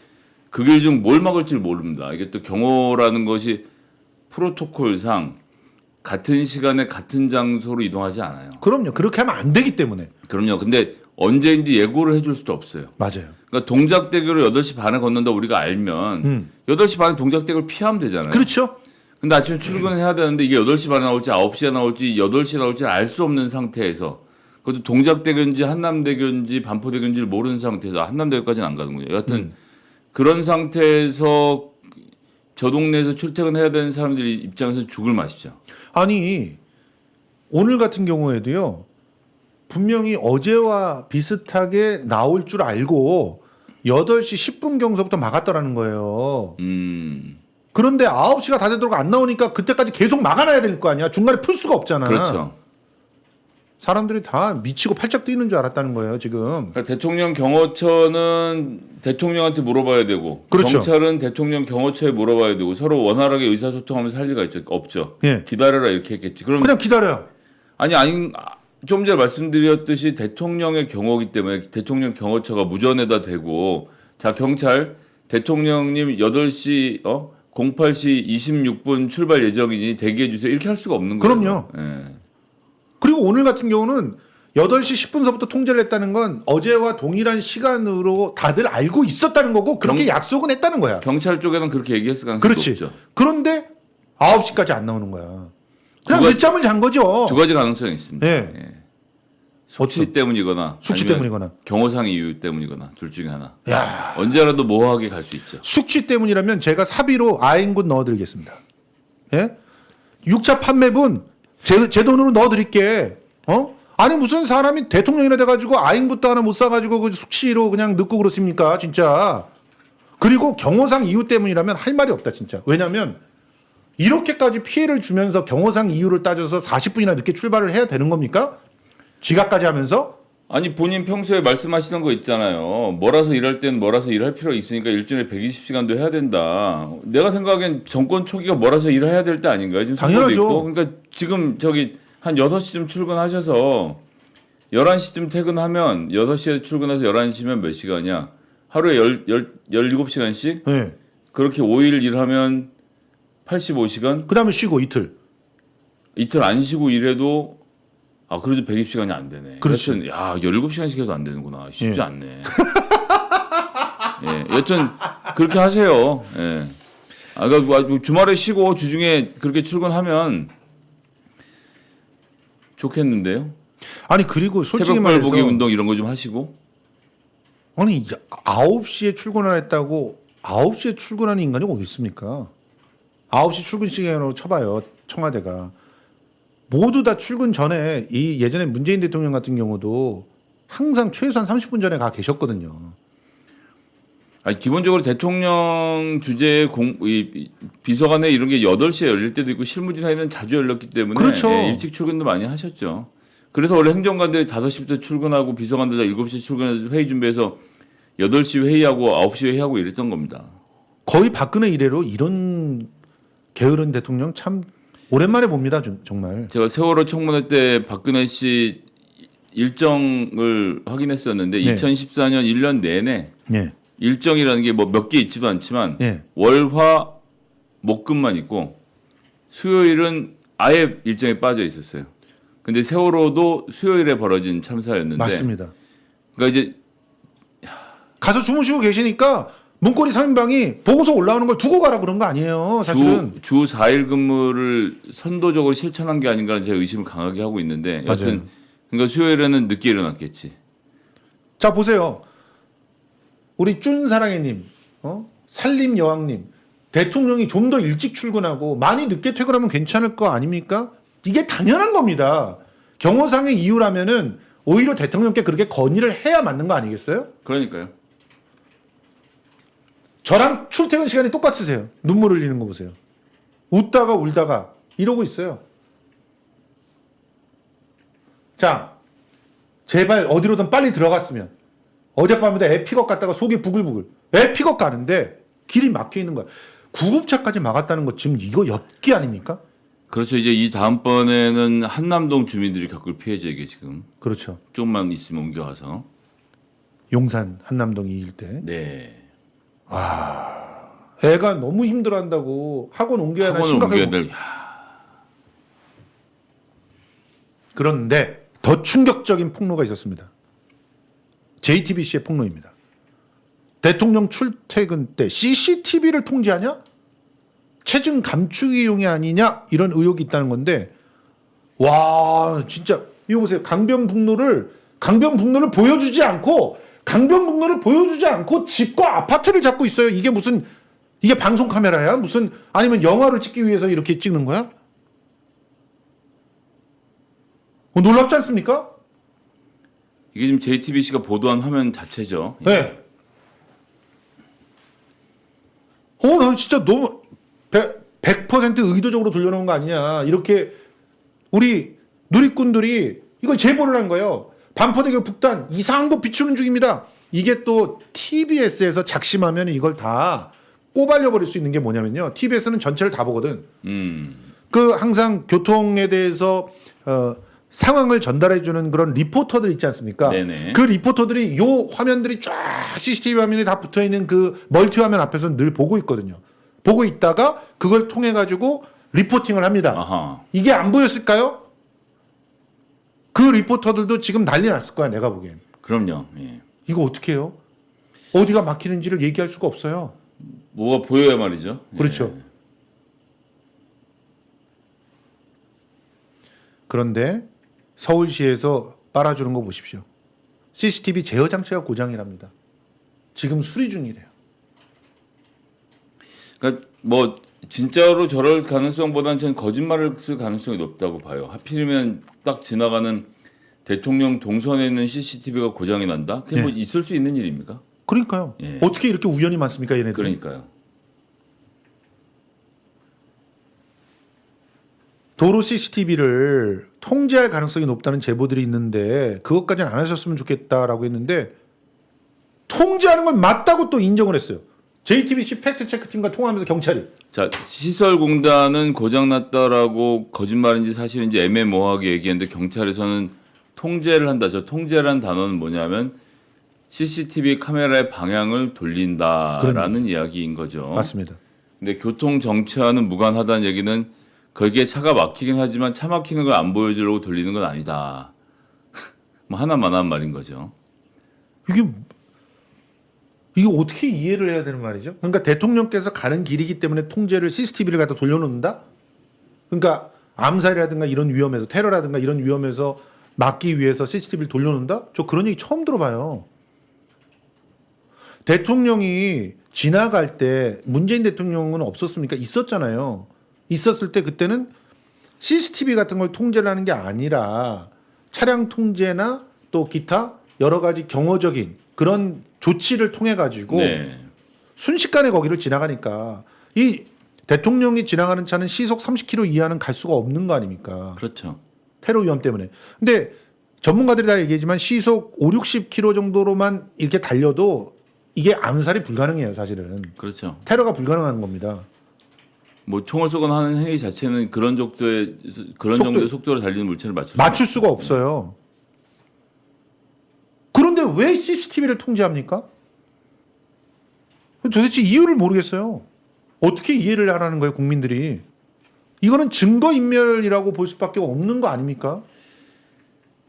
그 길 중 뭘 막을지 모릅니다. 이게 또 경호라는 것이 프로토콜상 같은 시간에 같은 장소로 이동하지 않아요. 그럼요. 그렇게 하면 안 되기 때문에. 그럼요. 근데 언제인지 예고를 해줄 수도 없어요. 맞아요. 그러니까 동작대교를 8시 반에 건넌다 우리가 알면 8시 반에 동작대교를 피하면 되잖아요. 그렇죠. 근데 아침에 출근해야 되는데 이게 8시 반에 나올지 9시에 나올지 8시에 나올지 알 수 없는 상태에서 그것도 동작대교인지 한남대교인지 반포대교인지를 모르는 상태에서 한남대교까지는 안 가는군요. 여하튼 그런 상태에서 저 동네에서 출퇴근해야 되는 사람들 입장에서는 죽을 맛이죠. 아니 오늘 같은 경우에도요. 분명히 어제와 비슷하게 나올 줄 알고 8시 10분 경서부터 막았더라는 거예요. 그런데 9시가 다 되도록 안 나오니까 그때까지 계속 막아놔야 될 거 아니야. 중간에 풀 수가 없잖아. 그렇죠. 사람들이 다 미치고 팔짝 뛰는 줄 알았다는 거예요, 지금. 그러니까 대통령 경호처는 대통령한테 물어봐야 되고 그렇죠. 경찰은 대통령 경호처에 물어봐야 되고 서로 원활하게 의사소통하면서 할 리가 있죠. 없죠. 예. 기다려라 이렇게 했겠지. 그럼 그냥 기다려요. 좀 전에 말씀드렸듯이 대통령의 경호이기 때문에 대통령 경호처가 무전에다 대고 자 경찰 대통령님 8시 08시 26분 출발 예정이니 대기해 주세요. 이렇게 할 수가 없는 거예요. 그럼요. 예. 그리고 오늘 같은 경우는 8시 10분서부터 통제를 했다는 건 어제와 동일한 시간으로 다들 알고 있었다는 거고 그렇게 약속은 했다는 거야. 경찰 쪽에는 그렇게 얘기했을 가능성이 그렇지. 높죠. 그런데 9시까지 안 나오는 거야. 그냥 두 가지- 늦잠을 잔 거죠. 두 가지 가능성이 있습니다. 예. 예. 숙취 어떻게- 때문이거나 숙취 아니면 때문이거나. 경호상 이유 때문이거나 둘 중에 하나. 야, 언제라도 모호하게 갈 수 있죠. 숙취 때문이라면 제가 사비로 아인굿 넣어드리겠습니다. 예? 6차 판매분 제 돈으로 넣어드릴게. 어? 아니 무슨 사람이 대통령이라 돼가지고 아인굿도 하나 못 사가지고 그 숙취로 그냥 넣고 그렇습니까? 진짜. 그리고 경호상 이유 때문이라면 할 말이 없다 진짜. 왜냐하면 이렇게까지 피해를 주면서 경호상 이유를 따져서 40분이나 늦게 출발을 해야 되는 겁니까? 지각까지 하면서? 아니 본인 평소에 말씀하시던 거 있잖아요. 몰아서 일할 땐 몰아서 일할 필요 있으니까 일주일에 120시간도 해야 된다. 내가 생각엔 정권 초기가 몰아서 일해야 될 때 아닌가요? 지금 선거도 당연하죠. 있고. 그러니까 지금 저기 한 6시쯤 출근하셔서 11시쯤 퇴근하면 6시에 출근해서 11시면 몇 시간이야? 하루에 17시간씩? 예. 그렇게 5일 일하면 85시간? 그 다음에 쉬고 이틀. 이틀 안 쉬고 일해도 그래도 120시간이 안 되네. 그렇죠. 여튼 17시간씩 해도 안 되는구나. 쉽지 예. 않네. 예. 여튼 그렇게 하세요. 예. 그러니까 주말에 쉬고 주중에 그렇게 출근하면 좋겠는데요. 아니 그리고 솔직히 새벽별 말해서 보기 운동 이런 거 좀 하시고. 아니 9시에 출근을 했다고 9시에 출근하는 인간이 어디 있습니까? 9시 출근 시간으로 쳐봐요. 청와대가. 모두 다 출근 전에 이 예전에 문재인 대통령 같은 경우도 항상 최소한 30분 전에 가 계셨거든요. 아니, 기본적으로 대통령 주재 비서관회 이런 게 8시에 열릴 때도 있고 실무진 회의는 자주 열렸기 때문에 그렇죠. 예, 일찍 출근도 많이 하셨죠. 그래서 원래 행정관들이 5시부터 출근하고 비서관들 다 7시 출근해서 회의 준비해서 8시 회의하고 9시 회의하고 이랬던 겁니다. 거의 박근혜 이래로 이런 게으른 대통령 참 오랜만에 봅니다. 정말. 제가 세월호 청문회 때 박근혜 씨 일정을 확인했었는데 네. 2014년 1년 내내 예. 일정이라는 게 뭐 몇 개 있지도 않지만 예. 월화 목금만 있고 수요일은 아예 일정에 빠져 있었어요. 근데 세월호도 수요일에 벌어진 참사였는데 맞습니다. 그러니까 이제 가서 주무시고 계시니까 문고리 3인방이 보고서 올라오는 걸 두고 가라 그런 거 아니에요. 사실은. 주 4일 근무를 선도적으로 실천한 게 아닌가라는 제 의심을 강하게 하고 있는데 여튼 맞아요. 그러니까 수요일에는 늦게 일어났겠지. 자 보세요. 우리 쭌사랑해님, 살림 여왕님, 대통령이 좀 더 일찍 출근하고 많이 늦게 퇴근하면 괜찮을 거 아닙니까? 이게 당연한 겁니다. 경호상의 이유라면은 오히려 대통령께 그렇게 건의를 해야 맞는 거 아니겠어요? 그러니까요. 저랑 출퇴근 시간이 똑같으세요. 눈물 흘리는 거 보세요. 웃다가 울다가 이러고 있어요. 자, 제발 어디로든 빨리 들어갔으면. 어젯밤에도 에픽업 갔다가 속이 부글부글. 에픽업 가는데 길이 막혀 있는 거야. 구급차까지 막았다는 거 지금 이거 엽기 아닙니까? 그렇죠. 이제 이 다음번에는 한남동 주민들이 겪을 피해죠 이게 지금 그렇죠. 조금만 있으면 옮겨가서. 용산 한남동 이 일대. 네. 애가 너무 힘들어한다고 학원 옮겨야 하나 학원을 옮겨야 심각하게. 될. 그런데 더 충격적인 폭로가 있었습니다. JTBC의 폭로입니다. 대통령 출퇴근 때 CCTV를 통제하냐? 체증 감추기용이 아니냐? 이런 의혹이 있다는 건데 와 진짜 이거 보세요. 강변북로를 보여주지 않고 집과 아파트를 잡고 있어요. 이게 방송 카메라야? 무슨 아니면 영화를 찍기 위해서 이렇게 찍는 거야? 놀랍지 않습니까? 이게 지금 JTBC가 보도한 화면 자체죠. 네. 난 진짜 너무 100% 의도적으로 돌려놓은 거 아니냐. 이렇게 우리 누리꾼들이 이걸 제보를 한 거예요. 반포대교 북단 이상한 거 비추는 중입니다. 이게 또 TBS에서 작심하면 이걸 다 꼬발려 버릴 수 있는 게 뭐냐면요. TBS는 전체를 다 보거든. 그 항상 교통에 대해서 상황을 전달해주는 그런 리포터들 있지 않습니까? 네네. 그 리포터들이 요 화면들이 쫙 CCTV 화면이 다 붙어있는 그 멀티 화면 앞에서 늘 보고 있거든요. 보고 있다가 그걸 통해 가지고 리포팅을 합니다. 아하. 이게 안 보였을까요? 그 리포터들도 지금 난리 났을 거야 내가 보기엔. 그럼요. 예. 이거 어떻게 해요? 어디가 막히는지를 얘기할 수가 없어요. 뭐가 보여야 말이죠. 예. 그렇죠. 그런데 서울시에서 빨아주는 거 보십시오. CCTV 제어 장치가 고장이랍니다. 지금 수리 중이래요. 그러니까 뭐 진짜로 저럴 가능성보다는 저는 거짓말을 쓸 가능성이 높다고 봐요. 하필이면 딱 지나가는 대통령 동선에 있는 CCTV가 고장이 난다? 그게 뭐 네. 있을 수 있는 일입니까? 그러니까요. 예. 어떻게 이렇게 우연이 많습니까, 얘네들? 그러니까요. 도로 CCTV를 통제할 가능성이 높다는 제보들이 있는데 그것까지는 안 하셨으면 좋겠다라고 했는데 통제하는 건 맞다고 또 인정을 했어요. JTBC 팩트체크팀과 통화하면서 경찰이. 자, 시설공단은 고장났다라고 거짓말인지 사실인지 애매모호하게 얘기했는데 경찰에서는 통제를 한다. 저 통제라는 단어는 뭐냐면 CCTV 카메라의 방향을 돌린다라는 이야기인 거죠. 맞습니다. 근데 교통 정체와는 무관하다는 얘기는 거기에 차가 막히긴 하지만 차 막히는 걸 안 보여주려고 돌리는 건 아니다. 뭐 하나만한 말인 거죠. 이게 어떻게 이해를 해야 되는 말이죠? 그러니까 대통령께서 가는 길이기 때문에 통제를 CCTV를 갖다 돌려놓는다? 그러니까 암살이라든가 이런 위험에서 테러라든가 이런 위험에서 막기 위해서 CCTV를 돌려놓는다? 저 그런 얘기 처음 들어봐요. 대통령이 지나갈 때 문재인 대통령은 없었습니까? 있었잖아요. 있었을 때 그때는 CCTV 같은 걸 통제를 하는 게 아니라 차량 통제나 또 기타 여러 가지 경호적인 그런 조치를 통해 가지고 네. 순식간에 거기를 지나가니까 이 대통령이 지나가는 차는 시속 30km 이하는 갈 수가 없는 거 아닙니까? 그렇죠. 테러 위험 때문에. 근데 전문가들이 다 얘기하지만 시속 5, 60km 정도로만 이렇게 달려도 이게 암살이 불가능해요, 사실은. 그렇죠. 테러가 불가능한 겁니다. 뭐 총을 쏘거나 하는 행위 자체는 그런 정도의 속도로 달리는 물체를 맞출 수가 없어요. 그런데 왜 CCTV를 통제합니까? 도대체 이유를 모르겠어요. 어떻게 이해를 하라는 거예요, 국민들이? 이거는 증거인멸이라고 볼 수밖에 없는 거 아닙니까?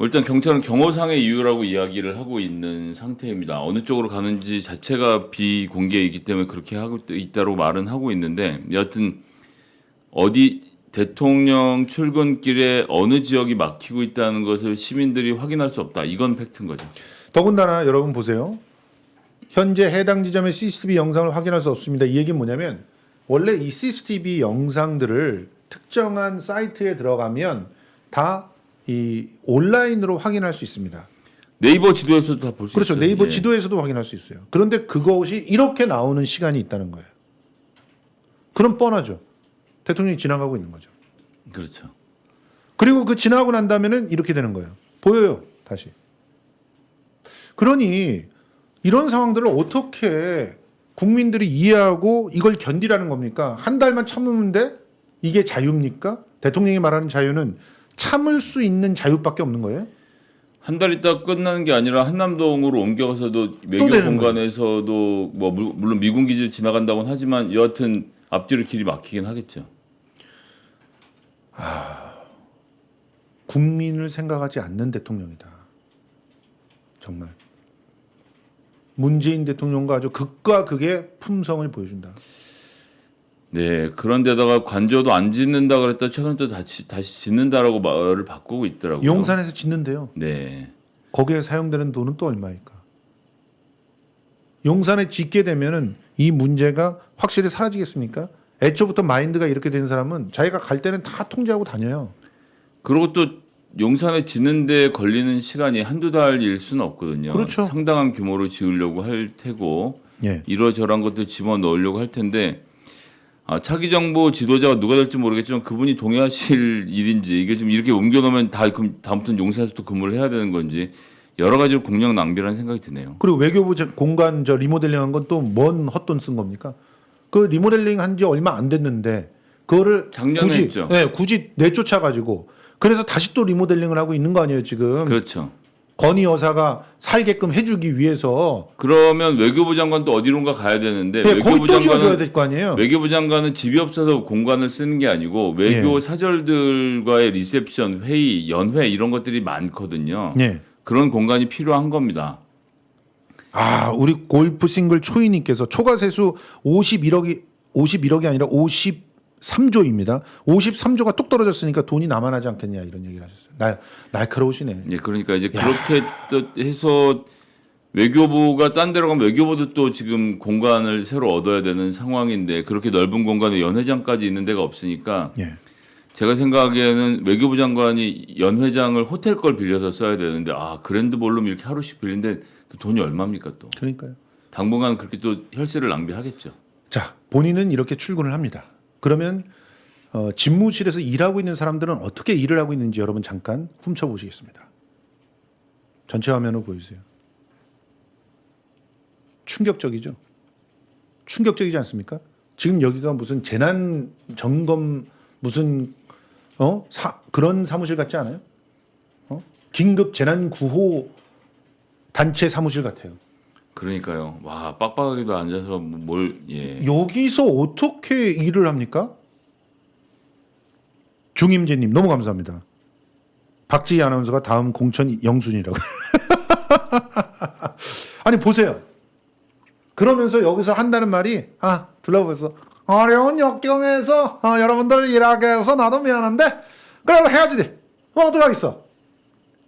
일단 경찰은 경호상의 이유라고 이야기를 하고 있는 상태입니다. 어느 쪽으로 가는지 자체가 비공개이기 때문에 그렇게 하고 있다고 말은 하고 있는데 여하튼 어디 대통령 출근길에 어느 지역이 막히고 있다는 것을 시민들이 확인할 수 없다. 이건 팩트인 거죠. 더군다나 여러분 보세요. 현재 해당 지점의 CCTV 영상을 확인할 수 없습니다. 이 얘기는 뭐냐면 원래 이 CCTV 영상들을 특정한 사이트에 들어가면 다 이 온라인으로 확인할 수 있습니다. 네이버 지도에서도 다 볼 수 그렇죠. 있어요. 네이버 예. 지도에서도 확인할 수 있어요. 그런데 그것이 이렇게 나오는 시간이 있다는 거예요. 그럼 뻔하죠. 대통령이 지나가고 있는 거죠. 그렇죠. 그리고 그 지나가고 난 다음에는 이렇게 되는 거예요. 보여요. 다시. 그러니 이런 상황들을 어떻게 국민들이 이해하고 이걸 견디라는 겁니까? 한 달만 참으면 이게 자유입니까? 대통령이 말하는 자유는 참을 수 있는 자유밖에 없는 거예요? 한 달 있다 끝나는 게 아니라 한남동으로 옮겨가서도 외교 공간에서도 뭐 물론 미군 기지를 지나간다고는 하지만 여하튼 앞뒤로 길이 막히긴 하겠죠. 국민을 생각하지 않는 대통령이다. 정말. 문재인 대통령과 아주 극과 극의 품성을 보여준다. 네, 그런데다가 관저도 안 짓는다 그랬다 최근 또 다시 짓는다라고 말을 바꾸고 있더라고요. 용산에서 짓는데요. 네, 거기에 사용되는 돈은 또 얼마일까? 용산에 짓게 되면은 이 문제가 확실히 사라지겠습니까? 애초부터 마인드가 이렇게 된 사람은 자기가 갈 때는 다 통제하고 다녀요. 그리고 또 용산에 짓는데 걸리는 시간이 한두 달일 수는 없거든요. 그렇죠. 상당한 규모로 지으려고 할 테고 예. 이러저러한 것들 집어넣으려고 할 텐데 차기 정부 지도자가 누가 될지 모르겠지만 그분이 동의하실 일인지 이게 좀 이렇게 옮겨놓으면 다음부터는 용산에서 또 근무를 해야 되는 건지 여러 가지로 공력 낭비라는 생각이 드네요. 그리고 외교부 공간 리모델링한 건 또 뭔 헛돈 쓴 겁니까? 그 리모델링 한 지 얼마 안 됐는데 그거를 작년에 굳이, 했죠. 네, 굳이 내쫓아 가지고 그래서 다시 또 리모델링을 하고 있는 거 아니에요 지금? 그렇죠. 건희 여사가 살게끔 해주기 위해서 그러면 외교부 장관 또 어디론가 가야 되는데 네, 거기 또 지어줘야 될 거 아니에요? 외교부 장관은 집이 없어서 공간을 쓰는 게 아니고 외교 예. 사절들과의 리셉션, 회의, 연회 이런 것들이 많거든요. 네. 그런 공간이 필요한 겁니다. 우리 골프 싱글 초이님께서 초과 세수 51억이 아니라 53조입니다. 53조가 뚝 떨어졌으니까 돈이 남아나지 않겠냐 이런 얘기를 하셨어요. 날카로우시네. 예, 그러니까 이제 그렇게 또 해서 외교부가 딴 데로 가면 외교부도 또 지금 공간을 새로 얻어야 되는 상황인데 그렇게 넓은 공간에 연회장까지 있는 데가 없으니까 예. 제가 생각하기에는 외교부 장관이 연회장을 호텔 걸 빌려서 써야 되는데 그랜드 볼룸 이렇게 하루씩 빌린데 그 돈이 얼마입니까 또. 그러니까요. 당분간 그렇게 또 혈세를 낭비하겠죠. 자, 본인은 이렇게 출근을 합니다. 그러면 집무실에서 일하고 있는 사람들은 어떻게 일을 하고 있는지 여러분 잠깐 훔쳐보시겠습니다. 전체 화면을 보여주세요. 충격적이죠. 충격적이지 않습니까? 지금 여기가 무슨 재난 점검 무슨 그런 사무실 같지 않아요? 긴급 재난 구호 단체 사무실 같아요. 그러니까요. 와, 빡빡하게도 앉아서 예. 여기서 어떻게 일을 합니까? 중임재님 너무 감사합니다. 박지희 아나운서가 다음 공천 영순이라고. 아니 보세요. 그러면서 여기서 한다는 말이 둘러보면서 어려운 역경에서 여러분들 일하게 해서 나도 미안한데 그래도 해야지. 어떡하겠어.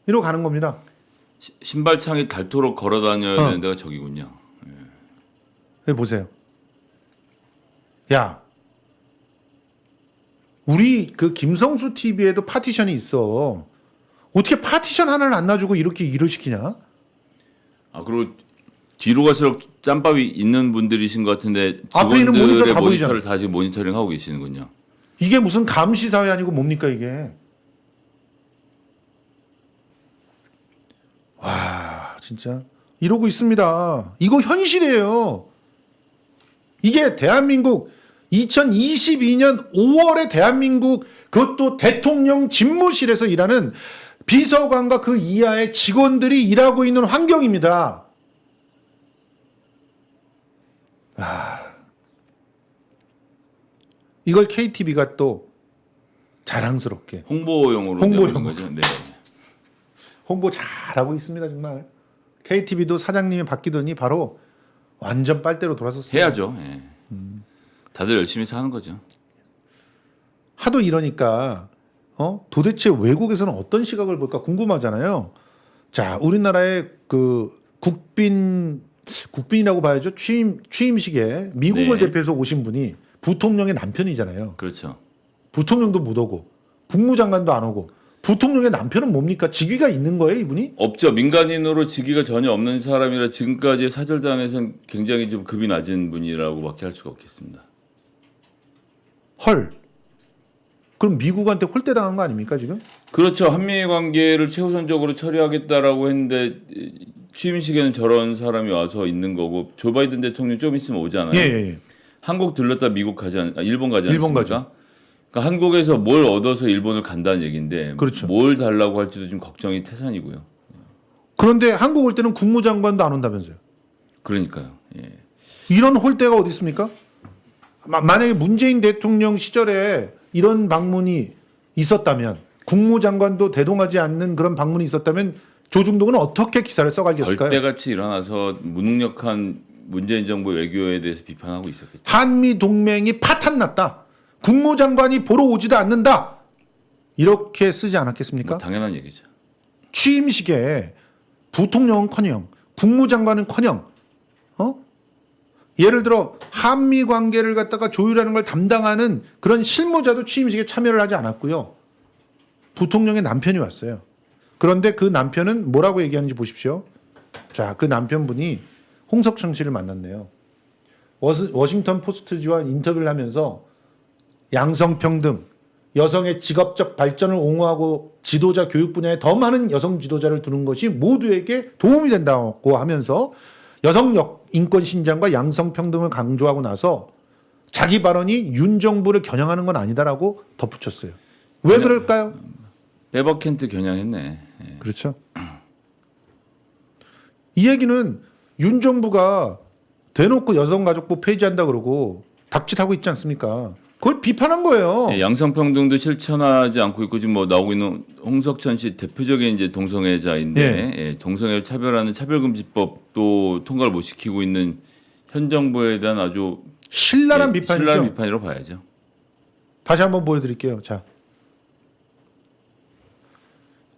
이러고 가는 겁니다. 신발창에 닳도록 걸어 다녀야 되는 데가 저기군요. 여기 보세요. 야, 우리 그 김성수 TV에도 파티션이 있어. 어떻게 파티션 하나를 안 놔주고 이렇게 일을 시키냐? 그리고 뒤로 갈수록 짬밥이 있는 분들이신 것 같은데 앞에 있는 모니터 직원들의 다 모니터를 다 지금 모니터링 하고 계시는군요. 이게 무슨 감시 사회 아니고 뭡니까 이게? 와, 진짜 이러고 있습니다. 이거 현실이에요. 이게 대한민국 2022년 5월에 대한민국 그것도 대통령 집무실에서 일하는 비서관과 그 이하의 직원들이 일하고 있는 환경입니다. 이걸 KTV가 또 자랑스럽게 홍보용으로 홍보용. 내는 거죠. 네. 홍보 잘하고 있습니다 정말. KTV도 사장님이 바뀌더니 바로 완전 빨대로 돌아섰어요. 해야죠. 예. 다들 열심히 해서 하는 거죠. 하도 이러니까 도대체 외국에서는 어떤 시각을 볼까 궁금하잖아요. 자, 우리나라의 그 국빈이라고 봐야죠. 취임식에 미국을 네. 대표해서 오신 분이 부통령의 남편이잖아요. 그렇죠. 부통령도 못 오고 국무장관도 안 오고 부통령의 남편은 뭡니까? 직위가 있는 거예요, 이분이? 없죠. 민간인으로 직위가 전혀 없는 사람이라 지금까지 사절단에서는 굉장히 좀 급이 낮은 분이라고밖에 할 수가 없겠습니다. 헐. 그럼 미국한테 홀대당한 거 아닙니까 지금? 그렇죠. 한미 관계를 최우선적으로 처리하겠다라고 했는데 취임식에는 저런 사람이 와서 있는 거고 조 바이든 대통령 좀 있으면 오잖아요. 예. 한국 들렀다 미국 일본 가지 일본 않습니까? 가죠. 그러니까 한국에서 뭘 얻어서 일본을 간다는 얘기인데 그렇죠. 뭘 달라고 할지도 좀 걱정이 태산이고요. 그런데 한국 올 때는 국무장관도 안 온다면서요. 그러니까요. 예. 이런 홀대가 어디 있습니까? 만약에 문재인 대통령 시절에 이런 방문이 있었다면 국무장관도 대동하지 않는 그런 방문이 있었다면 조중동은 어떻게 기사를 써갈겼을까요? 벌떼같이 일어나서 무능력한 문재인 정부 외교에 대해서 비판하고 있었겠죠. 한미 동맹이 파탄났다. 국무장관이 보러 오지도 않는다. 이렇게 쓰지 않았겠습니까? 뭐 당연한 얘기죠. 취임식에 부통령은커녕 국무장관은커녕 예를 들어 한미 관계를 갖다가 조율하는 걸 담당하는 그런 실무자도 취임식에 참여를 하지 않았고요. 부통령의 남편이 왔어요. 그런데 그 남편은 뭐라고 얘기하는지 보십시오. 자, 그 남편분이 홍석천 씨를 만났네요. 워싱턴 포스트지와 인터뷰를 하면서 양성평등, 여성의 직업적 발전을 옹호하고 지도자 교육 분야에 더 많은 여성 지도자를 두는 것이 모두에게 도움이 된다고 하면서 여성 인권 신장과 양성평등을 강조하고 나서 자기 발언이 윤 정부를 겨냥하는 건 아니다라고 덧붙였어요. 왜 그럴까요? 베버켄트 겨냥했네. 예. 그렇죠. 이 얘기는 윤 정부가 대놓고 여성가족부 폐지한다 그러고 닥짓하고 있지 않습니까? 그걸 비판한 거예요. 예, 양성평등도 실천하지 않고 있고 지금 뭐 나오고 있는 홍석천 씨 대표적인 이제 동성애자인데 예, 동성애를 차별하는 차별금지법도 통과를 못 시키고 있는 현 정부에 대한 아주 신랄한 비판이죠. 신랄한 비판이라고 봐야죠. 다시 한번 보여드릴게요. 자,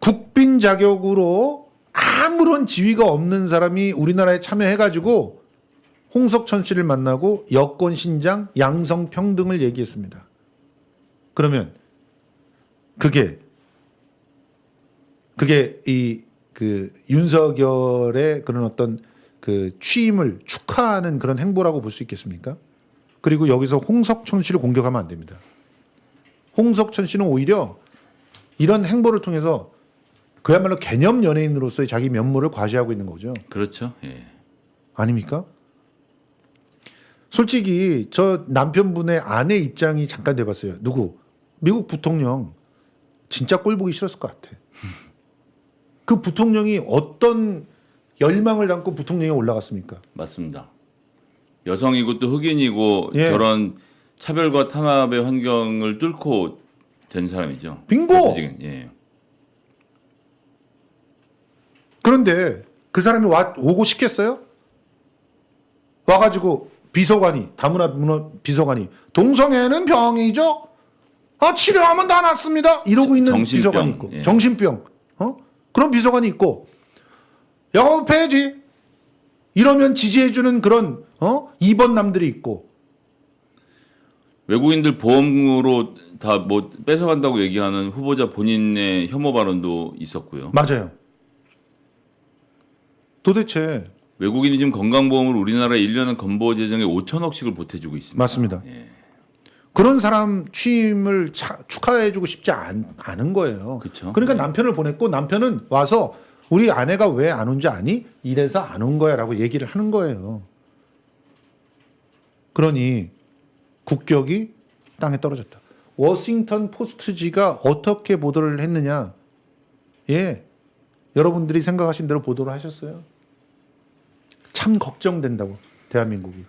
국빈 자격으로 아무런 지위가 없는 사람이 우리나라에 참여해가지고 홍석천 씨를 만나고 여권 신장, 양성 평등을 얘기했습니다. 그러면 그게 이 그 윤석열의 그런 어떤 그 취임을 축하하는 그런 행보라고 볼 수 있겠습니까? 그리고 여기서 홍석천 씨를 공격하면 안 됩니다. 홍석천 씨는 오히려 이런 행보를 통해서 그야말로 개념 연예인으로서의 자기 면모를 과시하고 있는 거죠. 그렇죠. 예. 아닙니까? 솔직히 저 남편분의 아내 입장이 잠깐 돼봤어요. 누구? 미국 부통령. 진짜 꼴 보기 싫었을 것 같아. 그 부통령이 어떤 열망을 담고 부통령에 올라갔습니까? 맞습니다. 여성이고 또 흑인이고 예. 저런 차별과 탄압의 환경을 뚫고 된 사람이죠. 빙고! 예. 그런데 그 사람이 오고 싶겠어요? 와가지고 비서관이, 다문화 비서관이 동성애는 병이죠? 아, 치료하면 다 낫습니다. 이러고 있는 정신병, 비서관이 있고. 예. 정신병. 그런 비서관이 있고. 영업해야지. 이러면 지지해주는 그런, 입원남들이 있고. 외국인들 보험으로 다 뭐 뺏어간다고 얘기하는 후보자 본인의 혐오 발언도 있었고요. 맞아요. 도대체 외국인이 지금 건강보험을 우리나라에 1년에 건보 재정에 5천억씩을 보태주고 있습니다. 맞습니다. 예. 그런 사람 취임을 축하해주고 싶지 않은 거예요. 그쵸. 그러니까 네. 남편을 보냈고 남편은 와서 우리 아내가 왜 안 온지 아니? 이래서 안 온 거야라고 얘기를 하는 거예요. 그러니 국격이 땅에 떨어졌다. 워싱턴 포스트지가 어떻게 보도를 했느냐? 예, 여러분들이 생각하신 대로 보도를 하셨어요. 참 걱정된다고 대한민국이.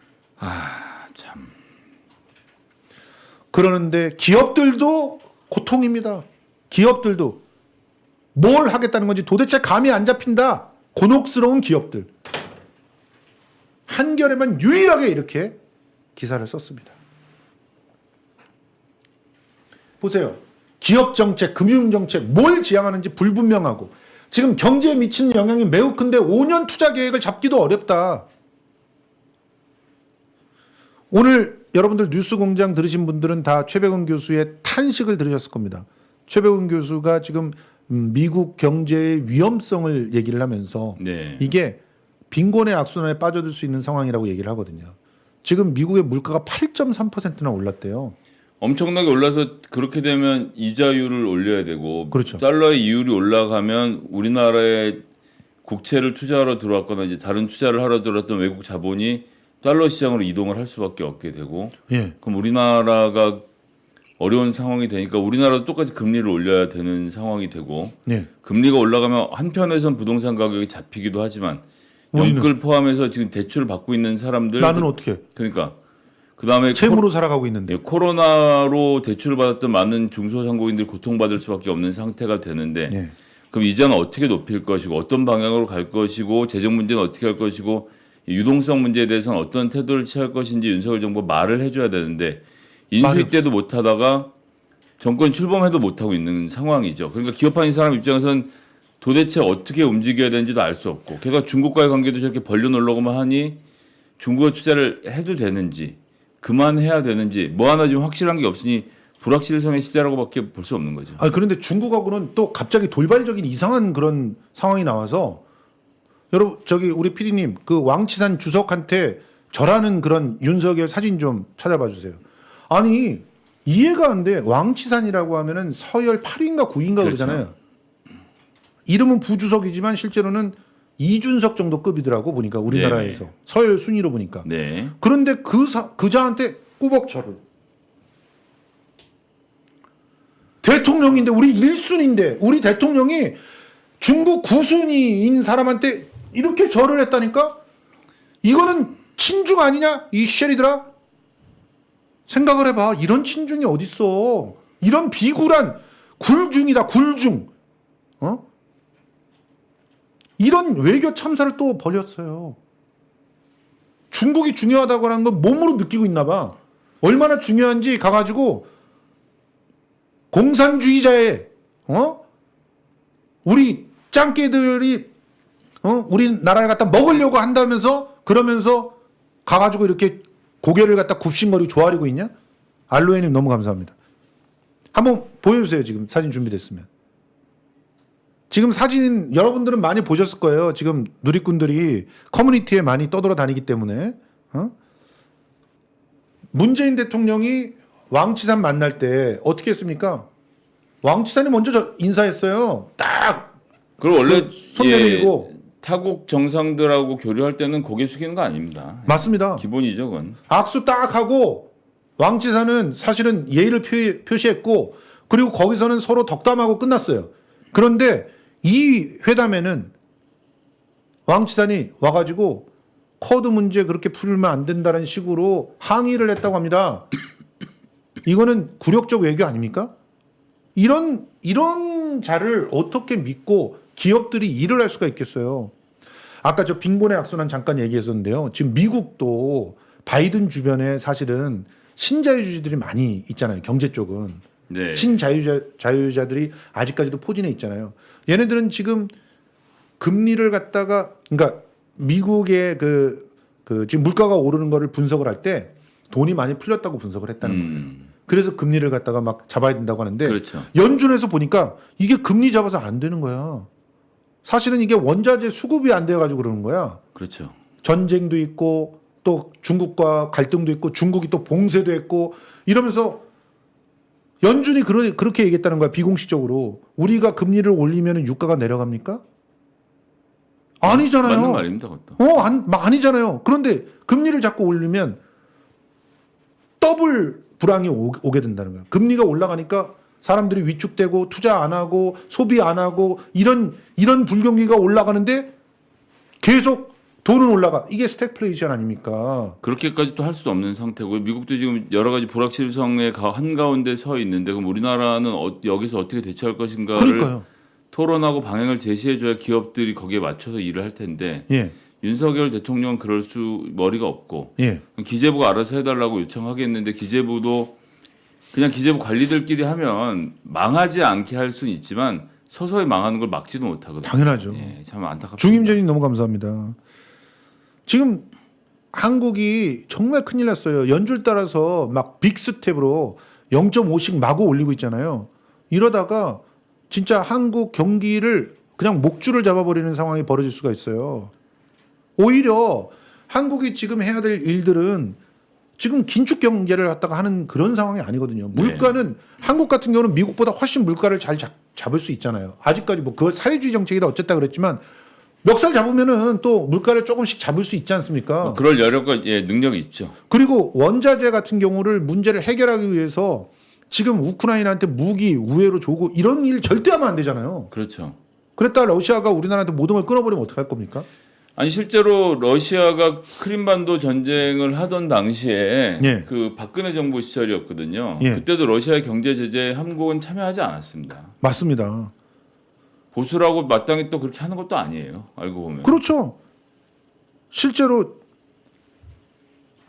참. 그러는데 기업들도 고통입니다. 기업들도 뭘 하겠다는 건지 도대체 감이 안 잡힌다. 곤혹스러운 기업들. 한겨레만 유일하게 이렇게 기사를 썼습니다. 보세요. 기업 정책, 금융 정책 뭘 지향하는지 불분명하고 지금 경제에 미치는 영향이 매우 큰데 5년 투자 계획을 잡기도 어렵다. 오늘 여러분들 뉴스공장 들으신 분들은 다 최백운 교수의 탄식을 들으셨을 겁니다. 최백운 교수가 지금 미국 경제의 위험성을 얘기를 하면서 네. 이게 빈곤의 악순환에 빠져들 수 있는 상황이라고 얘기를 하거든요. 지금 미국의 물가가 8.3%나 올랐대요. 엄청나게 올라서 그렇게 되면 이자율을 올려야 되고 그렇죠. 달러의 이율이 올라가면 우리나라에 국채를 투자하러 들어왔거나 이제 다른 투자를 하러 들어왔던 외국 자본이 달러 시장으로 이동을 할 수밖에 없게 되고 예. 그럼 우리나라가 어려운 상황이 되니까 우리나라도 똑같이 금리를 올려야 되는 상황이 되고 예. 금리가 올라가면 한편에선 부동산 가격이 잡히기도 하지만 우리는? 연끌 포함해서 지금 대출을 받고 있는 사람들 나는 어떻게 그러니까 그다음에 채무로 살아가고 있는데. 예, 코로나로 대출을 받았던 많은 중소상공인들이 고통받을 수밖에 없는 상태가 되는데 예. 그럼 이자는 어떻게 높일 것이고 어떤 방향으로 갈 것이고 재정 문제는 어떻게 할 것이고 유동성 문제에 대해서는 어떤 태도를 취할 것인지 윤석열 정부가 말을 해줘야 되는데 인수위 때도 못하다가 정권 출범해도 못하고 있는 상황이죠. 그러니까 기업하는 사람 입장에서는 도대체 어떻게 움직여야 되는지도 알 수 없고 게다가 중국과의 관계도 저렇게 벌려놓으려고만 하니 중국에 투자를 해도 되는지 그만해야 되는지 뭐 하나 좀 확실한 게 없으니 불확실성의 시대라고밖에 볼 수 없는 거죠. 아 그런데 중국하고는 또 갑자기 돌발적인 이상한 그런 상황이 나와서 여러분 저기 우리 PD님 그 왕치산 주석한테 절하는 그런 윤석열 사진 좀 찾아봐 주세요. 아니 이해가 안 돼. 왕치산이라고 하면은 서열 8위인가 9위인가 그렇죠. 그러잖아요. 이름은 부주석이지만 실제로는 이준석 정도 급이더라고 보니까 우리나라에서 네네. 서열 순위로 보니까. 네. 그런데 그자한테 꾸벅 절을. 대통령인데 우리 1순위인데 우리 대통령이 중국 9순위인 사람한테 이렇게 절을 했다니까? 이거는 친중 아니냐? 이 쉐리들아? 생각을 해봐. 이런 친중이 어딨어. 이런 비굴한 굴중이다. 굴중. 이런 외교 참사를 또 벌였어요. 중국이 중요하다고 하는 건 몸으로 느끼고 있나 봐. 얼마나 중요한지 가가지고 공산주의자의 우리 짱깨들이 우리나라를 갖다 먹으려고 한다면서 그러면서 가가지고 이렇게 고개를 갖다 굽신거리고 조아리고 있냐? 알로에님 너무 감사합니다. 한번 보여주세요. 지금 사진 준비됐으면. 지금 사진 여러분들은 많이 보셨을 거예요. 지금 누리꾼들이 커뮤니티에 많이 떠돌아다니기 때문에 문재인 대통령이 왕치산 만날 때 어떻게 했습니까? 왕치산이 먼저 인사했어요. 딱 그리고 원래 손 내밀고. 타국 정상들하고 교류할 때는 고개 숙이는 거 아닙니다. 맞습니다. 기본이죠, 그건. 악수 딱 하고 왕치산은 사실은 예의를 표시했고 그리고 거기서는 서로 덕담하고 끝났어요. 그런데 이 회담에는 왕치산이 와가지고 커드 문제 그렇게 풀면 안 된다는 식으로 항의를 했다고 합니다. 이거는 굴욕적 외교 아닙니까? 이런 자를 어떻게 믿고 기업들이 일을 할 수가 있겠어요. 아까 저 빈곤의 악순환 잠깐 얘기했었는데요. 지금 미국도 바이든 주변에 사실은 신자유주의들이 많이 있잖아요. 경제 쪽은. 네. 신자유자들이 아직까지도 포진해 있잖아요. 얘네들은 지금 금리를 갖다가 그러니까 미국의 그 지금 물가가 오르는 거를 분석을 할 때 돈이 많이 풀렸다고 분석을 했다는 거예요. 그래서 금리를 갖다가 막 잡아야 된다고 하는데 그렇죠. 연준에서 보니까 이게 금리 잡아서 안 되는 거야. 사실은 이게 원자재 수급이 안 돼가지고 그러는 거야. 그렇죠. 전쟁도 있고 또 중국과 갈등도 있고 중국이 또 봉쇄도 했고 이러면서 연준이 그렇게 얘기했다는 거야. 비공식적으로. 우리가 금리를 올리면 유가가 내려갑니까? 아니잖아요. 맞는 말입니다, 그것도. 아니잖아요. 그런데 금리를 자꾸 올리면 더블 불황이 오게 된다는 거야. 금리가 올라가니까 사람들이 위축되고 투자 안 하고 소비 안 하고 이런 불경기가 올라가는데 계속 돈은 올라가. 이게 스태그플레이션 아닙니까? 그렇게까지 또 할 수 없는 상태고요. 미국도 지금 여러 가지 불확실성의 한가운데 서 있는데 그럼 우리나라는 여기서 어떻게 대처할 것인가를 그러니까요. 토론하고 방향을 제시해줘야 기업들이 거기에 맞춰서 일을 할 텐데 예. 윤석열 대통령은 그럴 머리가 없고 예. 기재부가 알아서 해달라고 요청하겠는데 기재부도 그냥 기재부 관리들끼리 하면 망하지 않게 할 수는 있지만 서서히 망하는 걸 막지도 못하거든요. 당연하죠. 예, 참 안타깝습니다. 중임전님 너무 감사합니다. 지금 한국이 정말 큰일 났어요. 연줄 따라서 막 빅스텝으로 0.5씩 마구 올리고 있잖아요. 이러다가 진짜 한국 경기를 그냥 목줄을 잡아버리는 상황이 벌어질 수가 있어요. 오히려 한국이 지금 해야 될 일들은 지금 긴축 경제를 갖다가 하는 그런 상황이 아니거든요. 물가는 한국 같은 경우는 미국보다 훨씬 물가를 잘 잡을 수 있잖아요. 아직까지 뭐 그걸 사회주의 정책이다 어쨌다 그랬지만 멱살 잡으면은 또 물가를 조금씩 잡을 수 있지 않습니까? 그럴 여력과 능력이 있죠. 그리고 원자재 같은 경우를 문제를 해결하기 위해서 지금 우크라이나한테 무기 우회로 주고 이런 일 절대 하면 안 되잖아요. 그렇죠. 그랬다 러시아가 우리나라한테 모든 걸 끊어버리면 어떡할 겁니까? 아니 실제로 러시아가 크림반도 전쟁을 하던 당시에 예. 그 박근혜 정부 시절이었거든요. 예. 그때도 러시아의 경제 제재에 한국은 참여하지 않았습니다. 맞습니다. 보수라고 마땅히 또 그렇게 하는 것도 아니에요. 알고 보면. 그렇죠. 실제로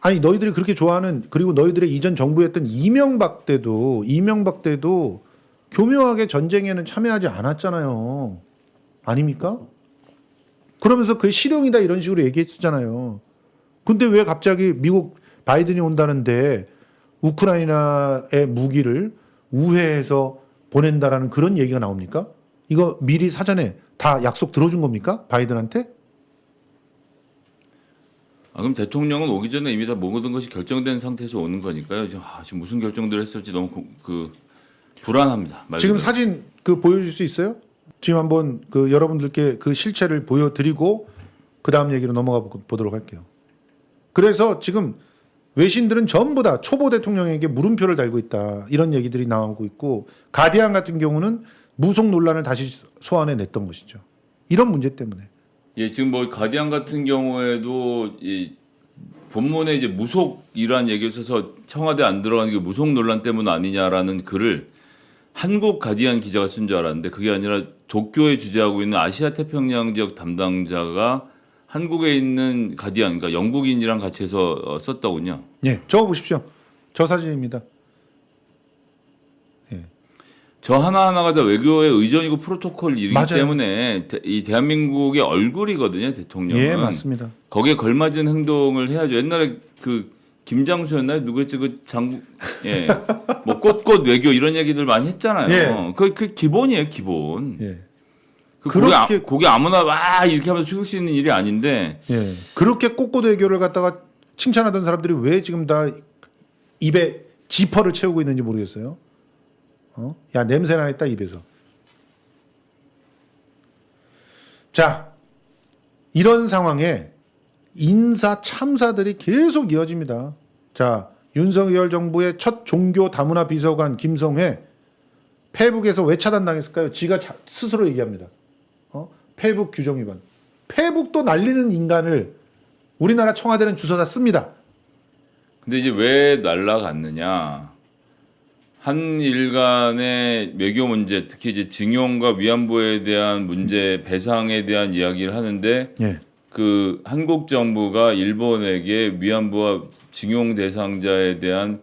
아니 너희들이 그렇게 좋아하는 그리고 너희들의 이전 정부였던 이명박 때도 교묘하게 전쟁에는 참여하지 않았잖아요. 아닙니까? 그러면서 그게 실용이다 이런 식으로 얘기했잖아요. 근데 왜 갑자기 미국 바이든이 온다는데 우크라이나의 무기를 우회해서 보낸다라는 그런 얘기가 나옵니까? 이거 미리 사전에 다 약속 들어준 겁니까? 바이든한테? 그럼 대통령은 오기 전에 이미 다 모든 것이 결정된 상태에서 오는 거니까요. 지금 무슨 결정들을 했을지 너무 불안합니다. 지금 사진 보여줄 수 있어요? 지금 한번 여러분들께 그 실체를 보여드리고 그 다음 얘기로 넘어가 보도록 할게요. 그래서 지금 외신들은 전부 다 초보 대통령에게 물음표를 달고 있다 이런 얘기들이 나오고 있고 가디안 같은 경우는 무속 논란을 다시 소환해냈던 것이죠. 이런 문제 때문에. 예, 지금 뭐 가디안 같은 경우에도 이 본문에 이제 무속이라는 얘기를 써서 청와대 안 들어가는 게 무속 논란 때문 아니냐라는 글을 한국 가디안 기자가 쓴 줄 알았는데 그게 아니라 도쿄에 주재하고 있는 아시아 태평양 지역 담당자가 한국에 있는 가디안, 그러니까 영국인이랑 같이 해서 썼더군요. 예, 적어 보십시오. 저 사진입니다. 예. 저 하나하나가 다 외교의 의전이고 프로토콜 일이기 맞아요. 때문에 이 대한민국의 얼굴이거든요, 대통령은. 예, 맞습니다. 거기에 걸맞은 행동을 해야죠. 옛날에 그 김장수였나요? 누구였지? 그 장국 예. 뭐 꽃꽃 외교 이런 얘기들 많이 했잖아요. 예. 그 기본이에요, 기본. 예. 그 그렇게- 고개 아무나 와 이렇게 하면서 죽일 수 있는 일이 아닌데 예. 그렇게 꽃꽃 외교를 갖다가 칭찬하던 사람들이 왜 지금 다 입에 지퍼를 채우고 있는지 모르겠어요. 야, 냄새나 했다 입에서. 자, 이런 상황에 인사 참사들이 계속 이어집니다. 자, 윤석열 정부의 첫 종교 다문화 비서관 김성회 페북에서 왜 차단당했을까요? 지가 스스로 얘기합니다. 페북 규정 위반. 페북도 날리는 인간을 우리나라 청와대는 주워다 씁니다. 근데 이제 왜 날라갔느냐? 한 일간의 외교 문제, 특히 이제 징용과 위안부에 대한 문제, 배상에 대한 이야기를 하는데 예. 그 한국 정부가 일본에게 위안부와 징용 대상자에 대한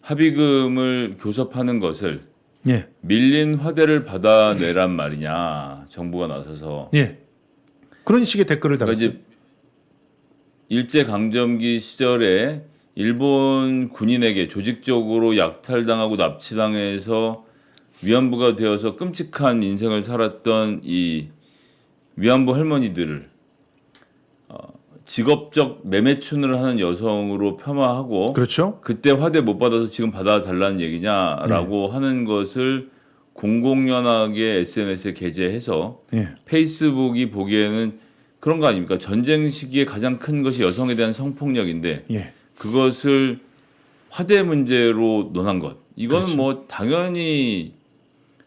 합의금을 교섭하는 것을 예. 밀린 화대를 받아내란 말이냐? 정부가 나서서. 예. 그런 식의 댓글을 그러니까 달았어요. 이제 일제 강점기 시절에 일본 군인에게 조직적으로 약탈당하고 납치당해서 위안부가 되어서 끔찍한 인생을 살았던 이 위안부 할머니들을 직업적 매매춘을 하는 여성으로 폄하하고 그렇죠? 그때 화대 못 받아서 지금 받아달라는 얘기냐라고 하는 것을 공공연하게 SNS에 게재해서 예. 페이스북이 보기에는 그런 거 아닙니까? 전쟁 시기에 가장 큰 것이 여성에 대한 성폭력인데 예. 그것을 화대 문제로 논한 것. 이거는 그렇죠. 뭐 당연히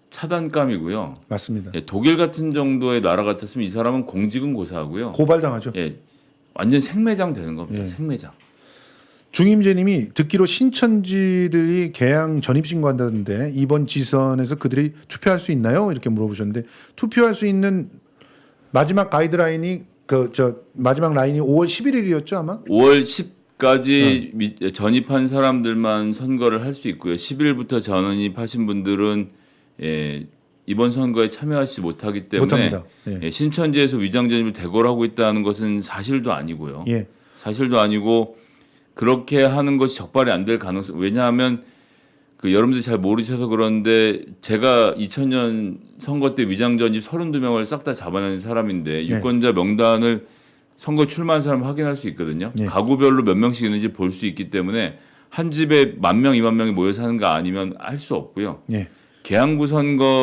차단감이고요. 맞습니다. 예, 독일 같은 정도의 나라 같았으면 이 사람은 공직은 고사하고요. 고발당하죠. 예, 완전 생매장 되는 겁니다. 예. 생매장. 중임제님이 듣기로 신천지들이 개항 전입신고한다는데 이번 지선에서 그들이 투표할 수 있나요? 이렇게 물어보셨는데 투표할 수 있는 마지막 가이드라인이 마지막 라인이 5월 11일이었죠 아마? 5월 10까지 전입한 사람들만 선거를 할 수 있고요. 10일부터 전입하신 분들은 이번 선거에 참여하지 못하기 때문에 못합니다. 예. 신천지에서 위장 전입을 대거를 하고 있다는 것은 사실도 아니고요. 예. 사실도 아니고 그렇게 하는 것이 적발이 안 될 가능성. 왜냐하면 그 여러분들이 잘 모르셔서 그런데 제가 2000년 선거 때 위장 전입 32명을 싹 다 잡아낸 사람인데 유권자 명단을 선거 출마한 사람 확인할 수 있거든요. 예. 가구별로 몇 명씩 있는지 볼 수 있기 때문에 한 집에 1000명, 20,000명이 모여 사는가 아니면 할 수 없고요. 예. 계양구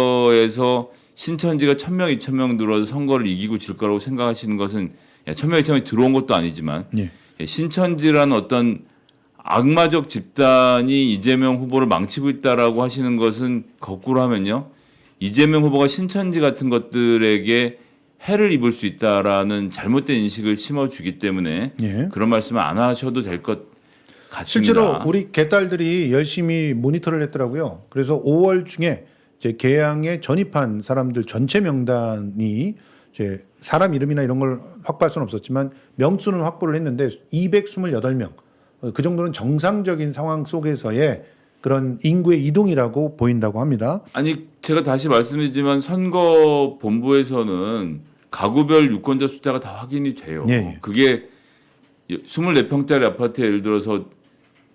선거에서 신천지가 1000명, 2000명 들어서 선거를 이기고 질 거라고 생각하시는 것은 1000명, 2000명이 들어온 것도 아니지만 예. 신천지라는 어떤 악마적 집단이 이재명 후보를 망치고 있다라고 하시는 것은 거꾸로 하면요. 이재명 후보가 신천지 같은 것들에게 해를 입을 수 있다라는 잘못된 인식을 심어주기 때문에 예. 그런 말씀을 안 하셔도 될 것 같습니다. 실제로 우리 개딸들이 열심히 모니터를 했더라고요. 그래서 5월 중에 이제 개항에 전입한 사람들 전체 명단이 이제 사람 이름이나 이런 걸 확보할 수는 없었지만 명수는 확보를 했는데 228명. 그 정도는 정상적인 상황 속에서의 그런 인구의 이동이라고 보인다고 합니다. 아니 제가 다시 말씀드리지만 선거 본부에서는 가구별 유권자 숫자가 다 확인이 돼요. 예. 그게 24평짜리 아파트에 예를 들어서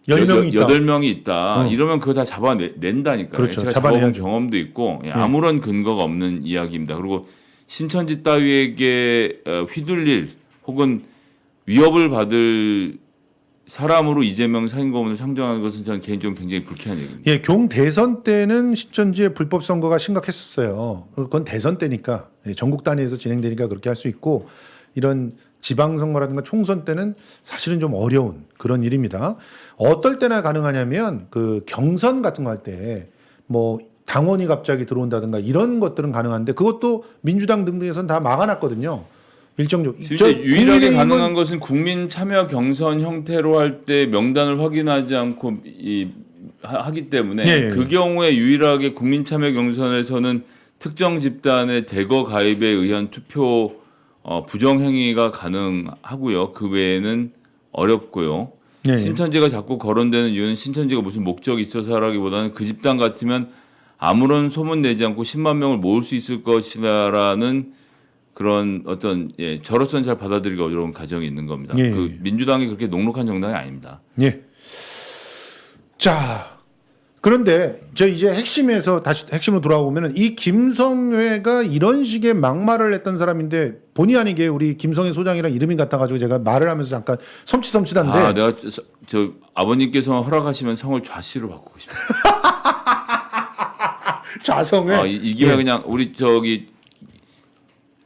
10명이 있다. 8명이 있다. 이러면 그거 다 잡아낸다니까요. 그렇죠. 제가 잡아내야죠. 잡아본 경험도 있고 아무런 근거가 없는 이야기입니다. 그리고 신천지 따위에게 휘둘릴 혹은 위협을 받을 사람으로 이재명 사인고문을 상정하는 것은 저는 개인적으로 굉장히 불쾌한 얘기입니다. 예, 경 대선 때는 신천지의 불법 선거가 심각했었어요. 그건 대선 때니까 전국 단위에서 진행되니까 그렇게 할 수 있고 이런 지방 선거라든가 총선 때는 사실은 좀 어려운 그런 일입니다. 어떨 때나 가능하냐면 그 경선 같은 거 할 때 뭐 당원이 갑자기 들어온다든가 이런 것들은 가능한데 그것도 민주당 등등에서는 다 막아놨거든요. 일정적. 진짜 유일하게 가능한 것은 국민 참여 경선 형태로 할 때 명단을 확인하지 않고 하기 때문에 예. 그 경우에 유일하게 국민 참여 경선에서는 특정 집단의 대거 가입에 의한 투표 부정 행위가 가능하고요. 그 외에는 어렵고요. 예. 신천지가 자꾸 거론되는 이유는 신천지가 무슨 목적이 있어서라기보다는 그 집단 같으면 아무런 소문 내지 않고 10만 명을 모을 수 있을 것이라는 그런 어떤 저로서는 잘 받아들이기 어려운 가정이 있는 겁니다. 예, 그 예. 민주당이 그렇게 녹록한 정당이 아닙니다. 예. 자, 그런데 저 이제 핵심에서 다시 핵심으로 돌아오면은 이 김성회가 이런 식의 막말을 했던 사람인데 본의 아니게 우리 김성회 소장이랑 이름이 같아가지고 제가 말을 하면서 잠깐 섬찟한데 아, 내가 저 아버님께서 허락하시면 성을 좌씨로 바꾸고 싶어요. 좌성회. 아, 이게 예. 그냥 우리 저기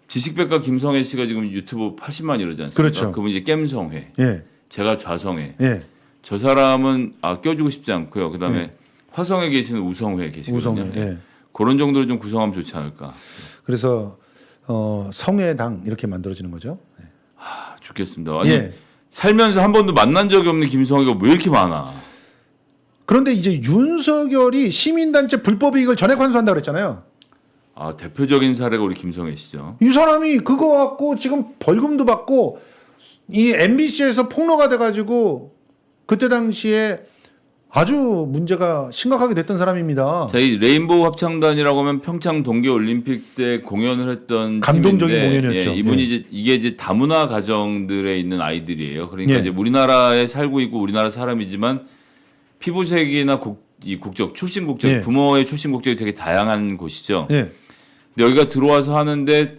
지식백과 김성회 씨가 지금 유튜브 80만 이러지 않습니까? 그렇죠. 그분 이제 겜성회, 예. 제가 좌성회. 예. 저 사람은 껴주고 싶지 않고요. 그다음에 화성에 계시는 우성회 계시거든요. 우성회. 예. 그런 정도로 좀 구성하면 좋지 않을까. 그래서 성회당 이렇게 만들어지는 거죠. 예. 아, 죽겠습니다. 아니 예. 살면서 한 번도 만난 적이 없는 김성회가 왜 이렇게 많아? 그런데 이제 윤석열이 시민단체 불법 이익을 전액 환수한다 그랬잖아요. 아, 대표적인 사례가 우리 김성회 씨죠. 이 사람이 그거 갖고 지금 벌금도 받고 이 MBC에서 폭로가 돼가지고 그때 당시에 아주 문제가 심각하게 됐던 사람입니다. 자, 이 레인보우 합창단이라고 하면 평창 동계올림픽 때 공연을 했던 감동적인 팀인데, 공연이었죠. 예, 이분이 예. 이제 이게 이제 다문화 가정들에 있는 아이들이에요. 그러니까 예. 이제 우리나라에 살고 있고 우리나라 사람이지만 피부색이나 이 국적, 출신 국적, 예. 부모의 출신 국적이 되게 다양한 곳이죠. 예. 근데 여기가 들어와서 하는데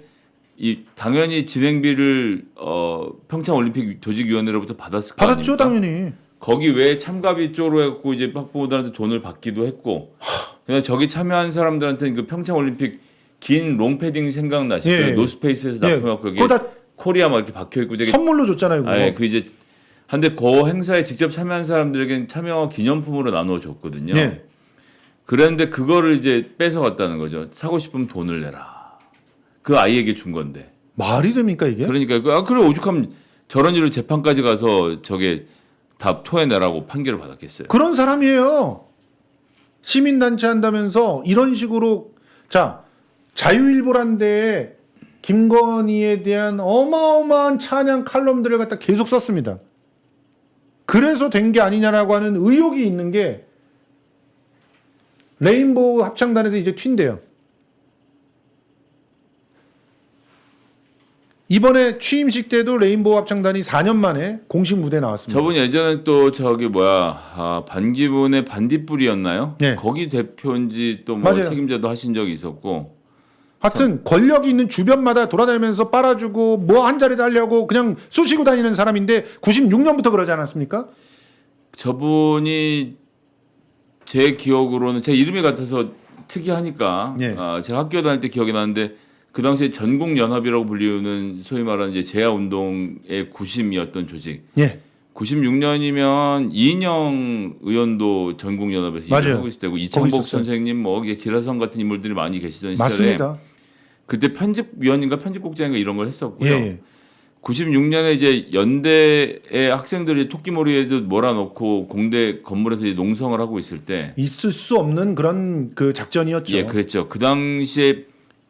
당연히 진행비를 평창 올림픽 조직위원회로부터 받았을 거 받았죠, 아닙니까? 당연히. 거기 외에 참가비 쪼로 해갖고 이제 학부모들한테 돈을 받기도 했고, 그냥 저기 참여한 사람들한테는 그 평창 올림픽 긴 롱패딩 생각나시죠? 예. 노스페이스에서 예. 납품하고 그게 그거 다 코리아 막 이렇게 박혀 있고 되게 선물로 줬잖아요. 그거. 아예 그 이제 한데 그 행사에 직접 참여한 사람들에게는 참여 기념품으로 나눠 줬거든요. 예. 그랬는데 그거를 이제 뺏어갔다는 거죠. 사고 싶으면 돈을 내라. 그 아이에게 준 건데. 말이 됩니까 이게? 그러니까 그래 오죽하면 저런 일을 재판까지 가서 저게 다 토해내라고 판결을 받았겠어요. 그런 사람이에요. 시민단체 한다면서 이런 식으로 자 자유일보란 데에 김건희에 대한 어마어마한 찬양 칼럼들을 갖다 계속 썼습니다. 그래서 된 게 아니냐라고 하는 의혹이 있는 게 레인보우 합창단에서 이제 튄대요. 이번에 취임식 때도 레인보우 합창단이 4년 만에 공식 무대에 나왔습니다. 저분 예전에 또 저기 반기문의 반딧불이었나요? 네. 거기 대표인지 또 뭐 맞아요. 책임자도 하신 적이 있었고. 하여튼 권력이 있는 주변마다 돌아다니면서 빨아주고 뭐 한 자리 달려고 그냥 쑤시고 다니는 사람인데 96년부터 그러지 않았습니까? 저분이 제 기억으로는 제 이름이 같아서 특이하니까 예. 제가 학교 다닐 때 기억이 나는데 그 당시에 전국연합이라고 불리우는 소위 말하는 이제 재야운동의 구심이었던 조직. 예. 96년이면 이인영 의원도 전국연합에서 맞아요. 일을 하고 있을 때고 거기 이창복 있었어요. 선생님 뭐 기라성 같은 인물들이 많이 계시던 시절에 맞습니다. 그때 편집위원인가 편집국장인가 이런 걸 했었고요. 예, 예. 96년에 이제 연대의 학생들이 토끼머리에도 몰아넣고 공대 건물에서 이제 농성을 하고 있을 때 있을 수 없는 그런 그 작전이었죠. 예, 그랬죠. 그 당시에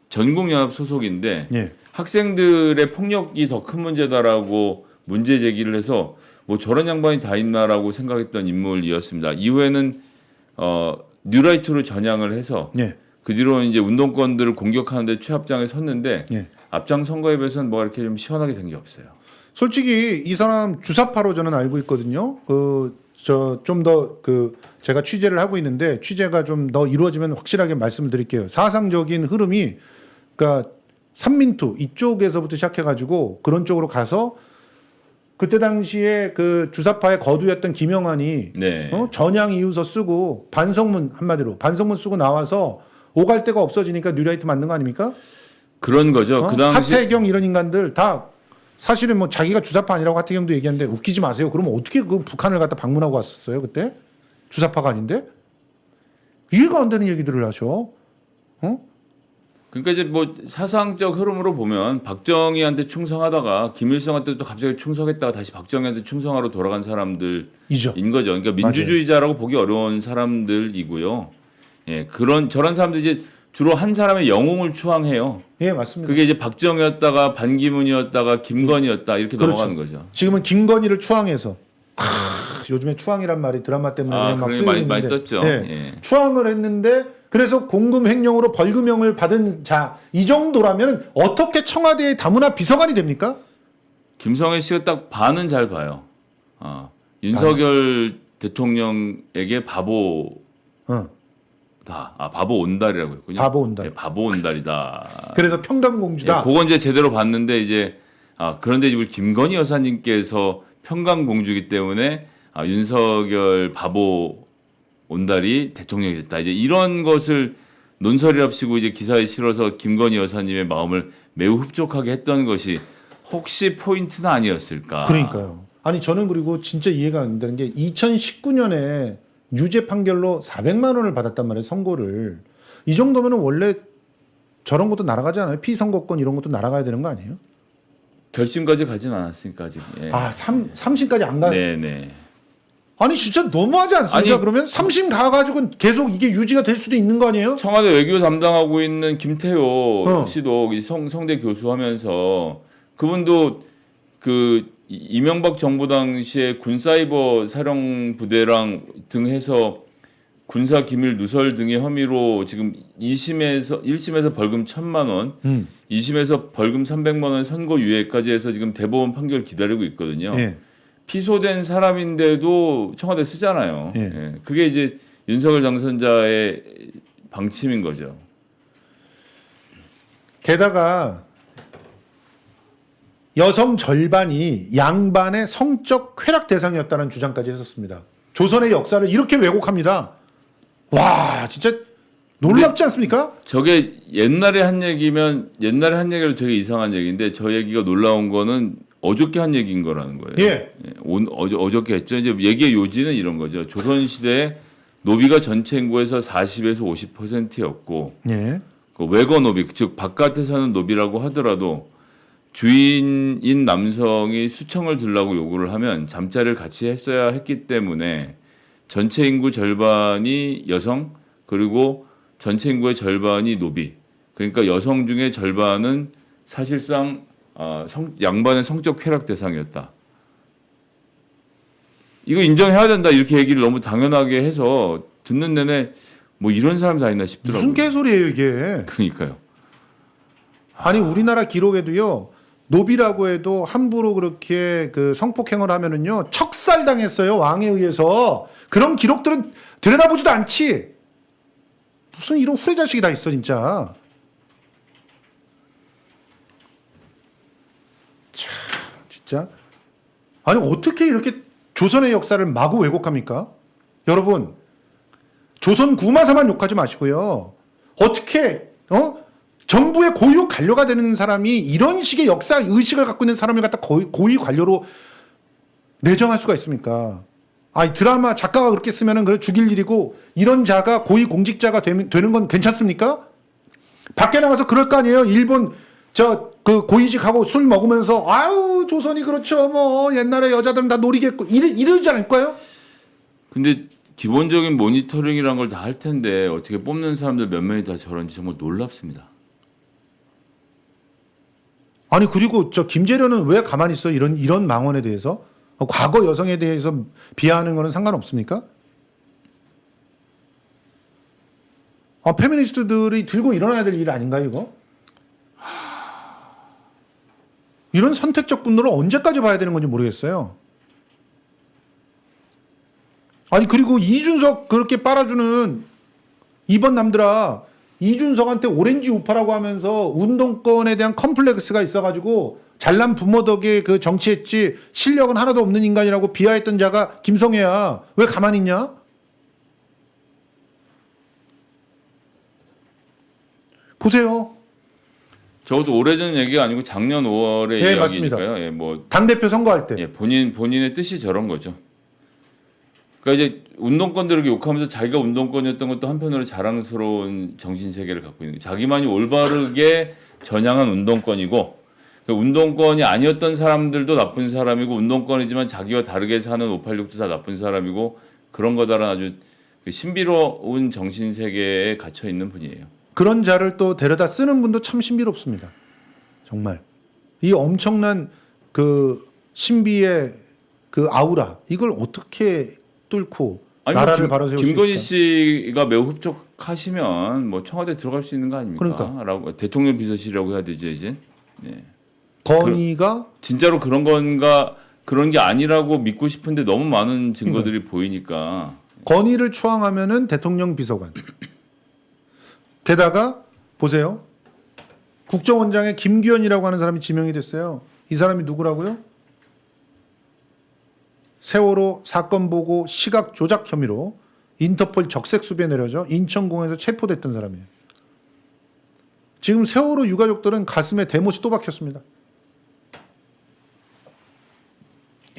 전국연합 소속인데 예. 학생들의 폭력이 더 큰 문제다라고 문제 제기를 해서 뭐 저런 양반이 다 있나라고 생각했던 인물이었습니다. 이후에는 뉴라이트로 전향을 해서 예. 그 뒤로 이제 운동권들을 공격하는데 최앞장에 섰는데 예. 앞장 선거에 비해서는 뭐 이렇게 좀 시원하게 된 게 없어요. 솔직히 이 사람 주사파로 저는 알고 있거든요. 좀 더 제가 취재를 하고 있는데 취재가 좀 더 이루어지면 확실하게 말씀을 드릴게요. 사상적인 흐름이 그러니까 삼민투 이쪽에서부터 시작해가지고 그런 쪽으로 가서 그때 당시에 그 주사파의 거두였던 김영환이 네. 전향 이유서 쓰고 반성문 한마디로 반성문 쓰고 나와서 오갈 데가 없어지니까 뉴라이트 만든 거 아닙니까? 그런 거죠. 그 당시 하태경 이런 인간들 다 사실은 뭐 자기가 주사파 아니라고 하태경도 얘기하는데 웃기지 마세요. 그러면 어떻게 그 북한을 갖다 방문하고 왔었어요 그때? 주사파가 아닌데? 이해가 안 되는 얘기들을 하셔. 그러니까 이제 뭐 사상적 흐름으로 보면 박정희한테 충성하다가 김일성한테 또 갑자기 충성했다가 다시 박정희한테 충성하러 돌아간 사람들인 이죠. 거죠. 그러니까 민주주의자라고 보기 어려운 사람들이고요. 예, 저런 사람들이 이제 주로 한 사람의 영웅을 추앙해요. 예, 맞습니다. 그게 이제 박정희였다가 반기문이었다가 김건희였다 이렇게 그렇죠. 넘어가는 거죠. 지금은 김건희를 추앙해서 요즘에 추앙이란 말이 드라마 때문에 아, 그냥 막 그런 게 쓰이고 많이 있는데 떴죠. 예. 예. 추앙을 했는데 그래서 공금 횡령으로 벌금형을 받은 자, 이 정도라면 어떻게 청와대의 다문화 비서관이 됩니까? 김성애 씨가 딱 반은 잘 봐요. 윤석열 대통령에게 바보다. 어. 바보 온달이라고 했군요. 바보 온달. 네, 바보 온달이다. 그래서 평강공주다. 예, 그건 이제 제대로 봤는데 이제 그런데 우리 김건희 여사님께서 평강공주기 때문에 윤석열 바보 온달이 대통령이 됐다. 이제 이런 것을 논설이랍시고 이제 기사에 실어서 김건희 여사님의 마음을 매우 흡족하게 했던 것이 혹시 포인트는 아니었을까? 그러니까요. 아니 저는 그리고 진짜 이해가 안 되는 게 2019년에 유죄 판결로 400만 원을 받았단 말이에요. 선고를. 이 정도면은 원래 저런 것도 날아가지 않아요? 피선거권 이런 것도 날아가야 되는 거 아니에요? 결심까지 가진 않았으니까 아직. 예. 3심까지 안 가. 네네. 아니 진짜 너무하지 않습니까? 아니, 그러면 3심 가가지고 계속 이게 유지가 될 수도 있는 거 아니에요? 청와대 외교 담당하고 있는 김태호 어. 씨도 성대 교수하면서 그분도 그 이명박 정부 당시에 군사이버 사령 부대랑 등 해서 군사 기밀 누설 등의 혐의로 지금 1심에서 벌금 1,000만 원, 2심에서 벌금 300만 원 선고 유예까지 해서 지금 대법원 판결 기다리고 있거든요. 예. 피소된 사람인데도 청와대 쓰잖아요. 예. 예. 그게 이제 윤석열 당선자의 방침인 거죠. 게다가 여성 절반이 양반의 성적 쾌락 대상이었다는 주장까지 했었습니다. 조선의 역사를 이렇게 왜곡합니다. 와, 진짜 놀랍지 않습니까? 저게 옛날에 한 얘기면 옛날에 한 얘기로 되게 이상한 얘기인데 저 얘기가 놀라운 거는 어저께 한 얘기인 거라는 거예요. 예. 어저께 했죠. 이제 얘기의 요지는 이런 거죠. 조선 시대에 노비가 전체 인구에서 40에서 50%였고 예. 그 외거 노비, 즉 바깥에 사는 노비라고 하더라도 주인인 남성이 수청을 들라고 요구를 하면 잠자리를 같이 했어야 했기 때문에 전체 인구 절반이 여성 그리고 전체 인구의 절반이 노비. 그러니까 여성 중에 절반은 사실상 양반의 성적 쾌락 대상이었다. 이거 인정해야 된다 이렇게 얘기를 너무 당연하게 해서 듣는 내내 뭐 이런 사람 다 있나 싶더라고요. 무슨 개소리예요 이게? 그러니까요. 아니 우리나라 기록에도요. 노비라고 해도 함부로 그렇게 그 성폭행을 하면은요 척살당했어요 왕에 의해서. 그런 기록들은 들여다보지도 않지. 무슨 이런 후레자식이 다 있어 진짜. 참 진짜. 아니 어떻게 이렇게 조선의 역사를 마구 왜곡합니까? 여러분 조선 구마사만 욕하지 마시고요. 어떻게 정부의 고유 관료가 되는 사람이 이런 식의 역사 의식을 갖고 있는 사람을 갖다 고위 관료로 내정할 수가 있습니까? 아니 드라마 작가가 그렇게 쓰면은 그래 죽일 일이고 이런 자가 고위 공직자가 되는 건 괜찮습니까? 밖에 나가서 그럴 거 아니에요. 일본 그 고위직하고 술 먹으면서 아유 조선이 그렇죠 뭐 옛날에 여자들은 다 놀이겠고 이러지 않을까요? 근데 기본적인 모니터링이란 걸 다 할 텐데 어떻게 뽑는 사람들 몇 명이 다 저런지 정말 놀랍습니다. 아니 그리고 김재련은 왜 가만히 있어? 이런 망언에 대해서 과거 여성에 대해서 비하하는 거는 상관없습니까? 페미니스트들이 들고 일어나야 될 일 아닌가요 이거? 이런 선택적 분노를 언제까지 봐야 되는 건지 모르겠어요. 아니 그리고 이준석 그렇게 빨아주는 이번 남들아 이준석한테 오렌지 우파라고 하면서 운동권에 대한 컴플렉스가 있어가지고 잘난 부모 덕에 그 정치했지 실력은 하나도 없는 인간이라고 비하했던 자가 김성애야. 왜 가만히 있냐? 보세요. 적어도 오래전 얘기가 아니고 작년 5월의 네, 이야기니까요. 예, 뭐 당대표 선거할 때. 예, 본인의 뜻이 저런 거죠. 그러니까 이제 운동권들을 욕하면서 자기가 운동권이었던 것도 한편으로 자랑스러운 정신 세계를 갖고 있는 거예요. 자기만이 올바르게 전향한 운동권이고 그 운동권이 아니었던 사람들도 나쁜 사람이고 운동권이지만 자기와 다르게 사는 586도 다 나쁜 사람이고 그런 거다라는 아주 그 신비로운 정신 세계에 갇혀 있는 분이에요. 그런 자를 또 데려다 쓰는 분도 참 신비롭습니다. 정말. 이 엄청난 그 신비의 그 아우라 이걸 어떻게 뚫고 아니, 나라를 바로 세울 수 김건희 있을까? 씨가 매우 흡족하시면 뭐 청와대 들어갈 수 있는 거 아닙니까? 그러니까. 라고 대통령 비서실이라고 해야 되죠 이제. 네. 건의가 진짜로 그런 건가 그런 게 아니라고 믿고 싶은데 너무 많은 증거들이 보이니까. 건의를 추앙하면은 대통령 비서관. 게다가 보세요. 국정원장에 김규현이라고 하는 사람이 지명이 됐어요. 이 사람이 누구라고요? 세월호 사건 보고 시각 조작 혐의로 인터폴 적색 수배에 내려져 인천공항에서 체포됐던 사람이에요. 지금 세월호 유가족들은 가슴에 대못이 또 박혔습니다.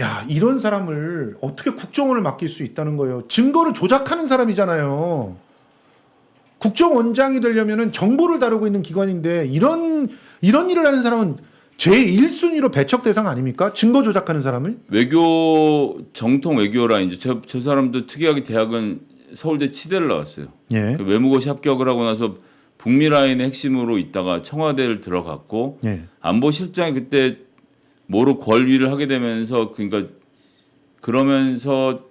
야, 이런 사람을 어떻게 국정원을 맡길 수 있다는 거예요. 증거를 조작하는 사람이잖아요. 국정원장이 되려면은 정보를 다루고 있는 기관인데 이런 일을 하는 사람은 제1순위로 배척 대상 아닙니까? 증거 조작하는 사람을? 외교 정통 외교라 이제 저 사람도 특이하게 대학은 서울대 치대를 나왔어요. 예. 외무고시 합격을 하고 나서 북미 라인의 핵심으로 있다가 청와대를 들어갔고 예. 안보실장이 그때 모로 권위를 하게 되면서 그러니까 그러면서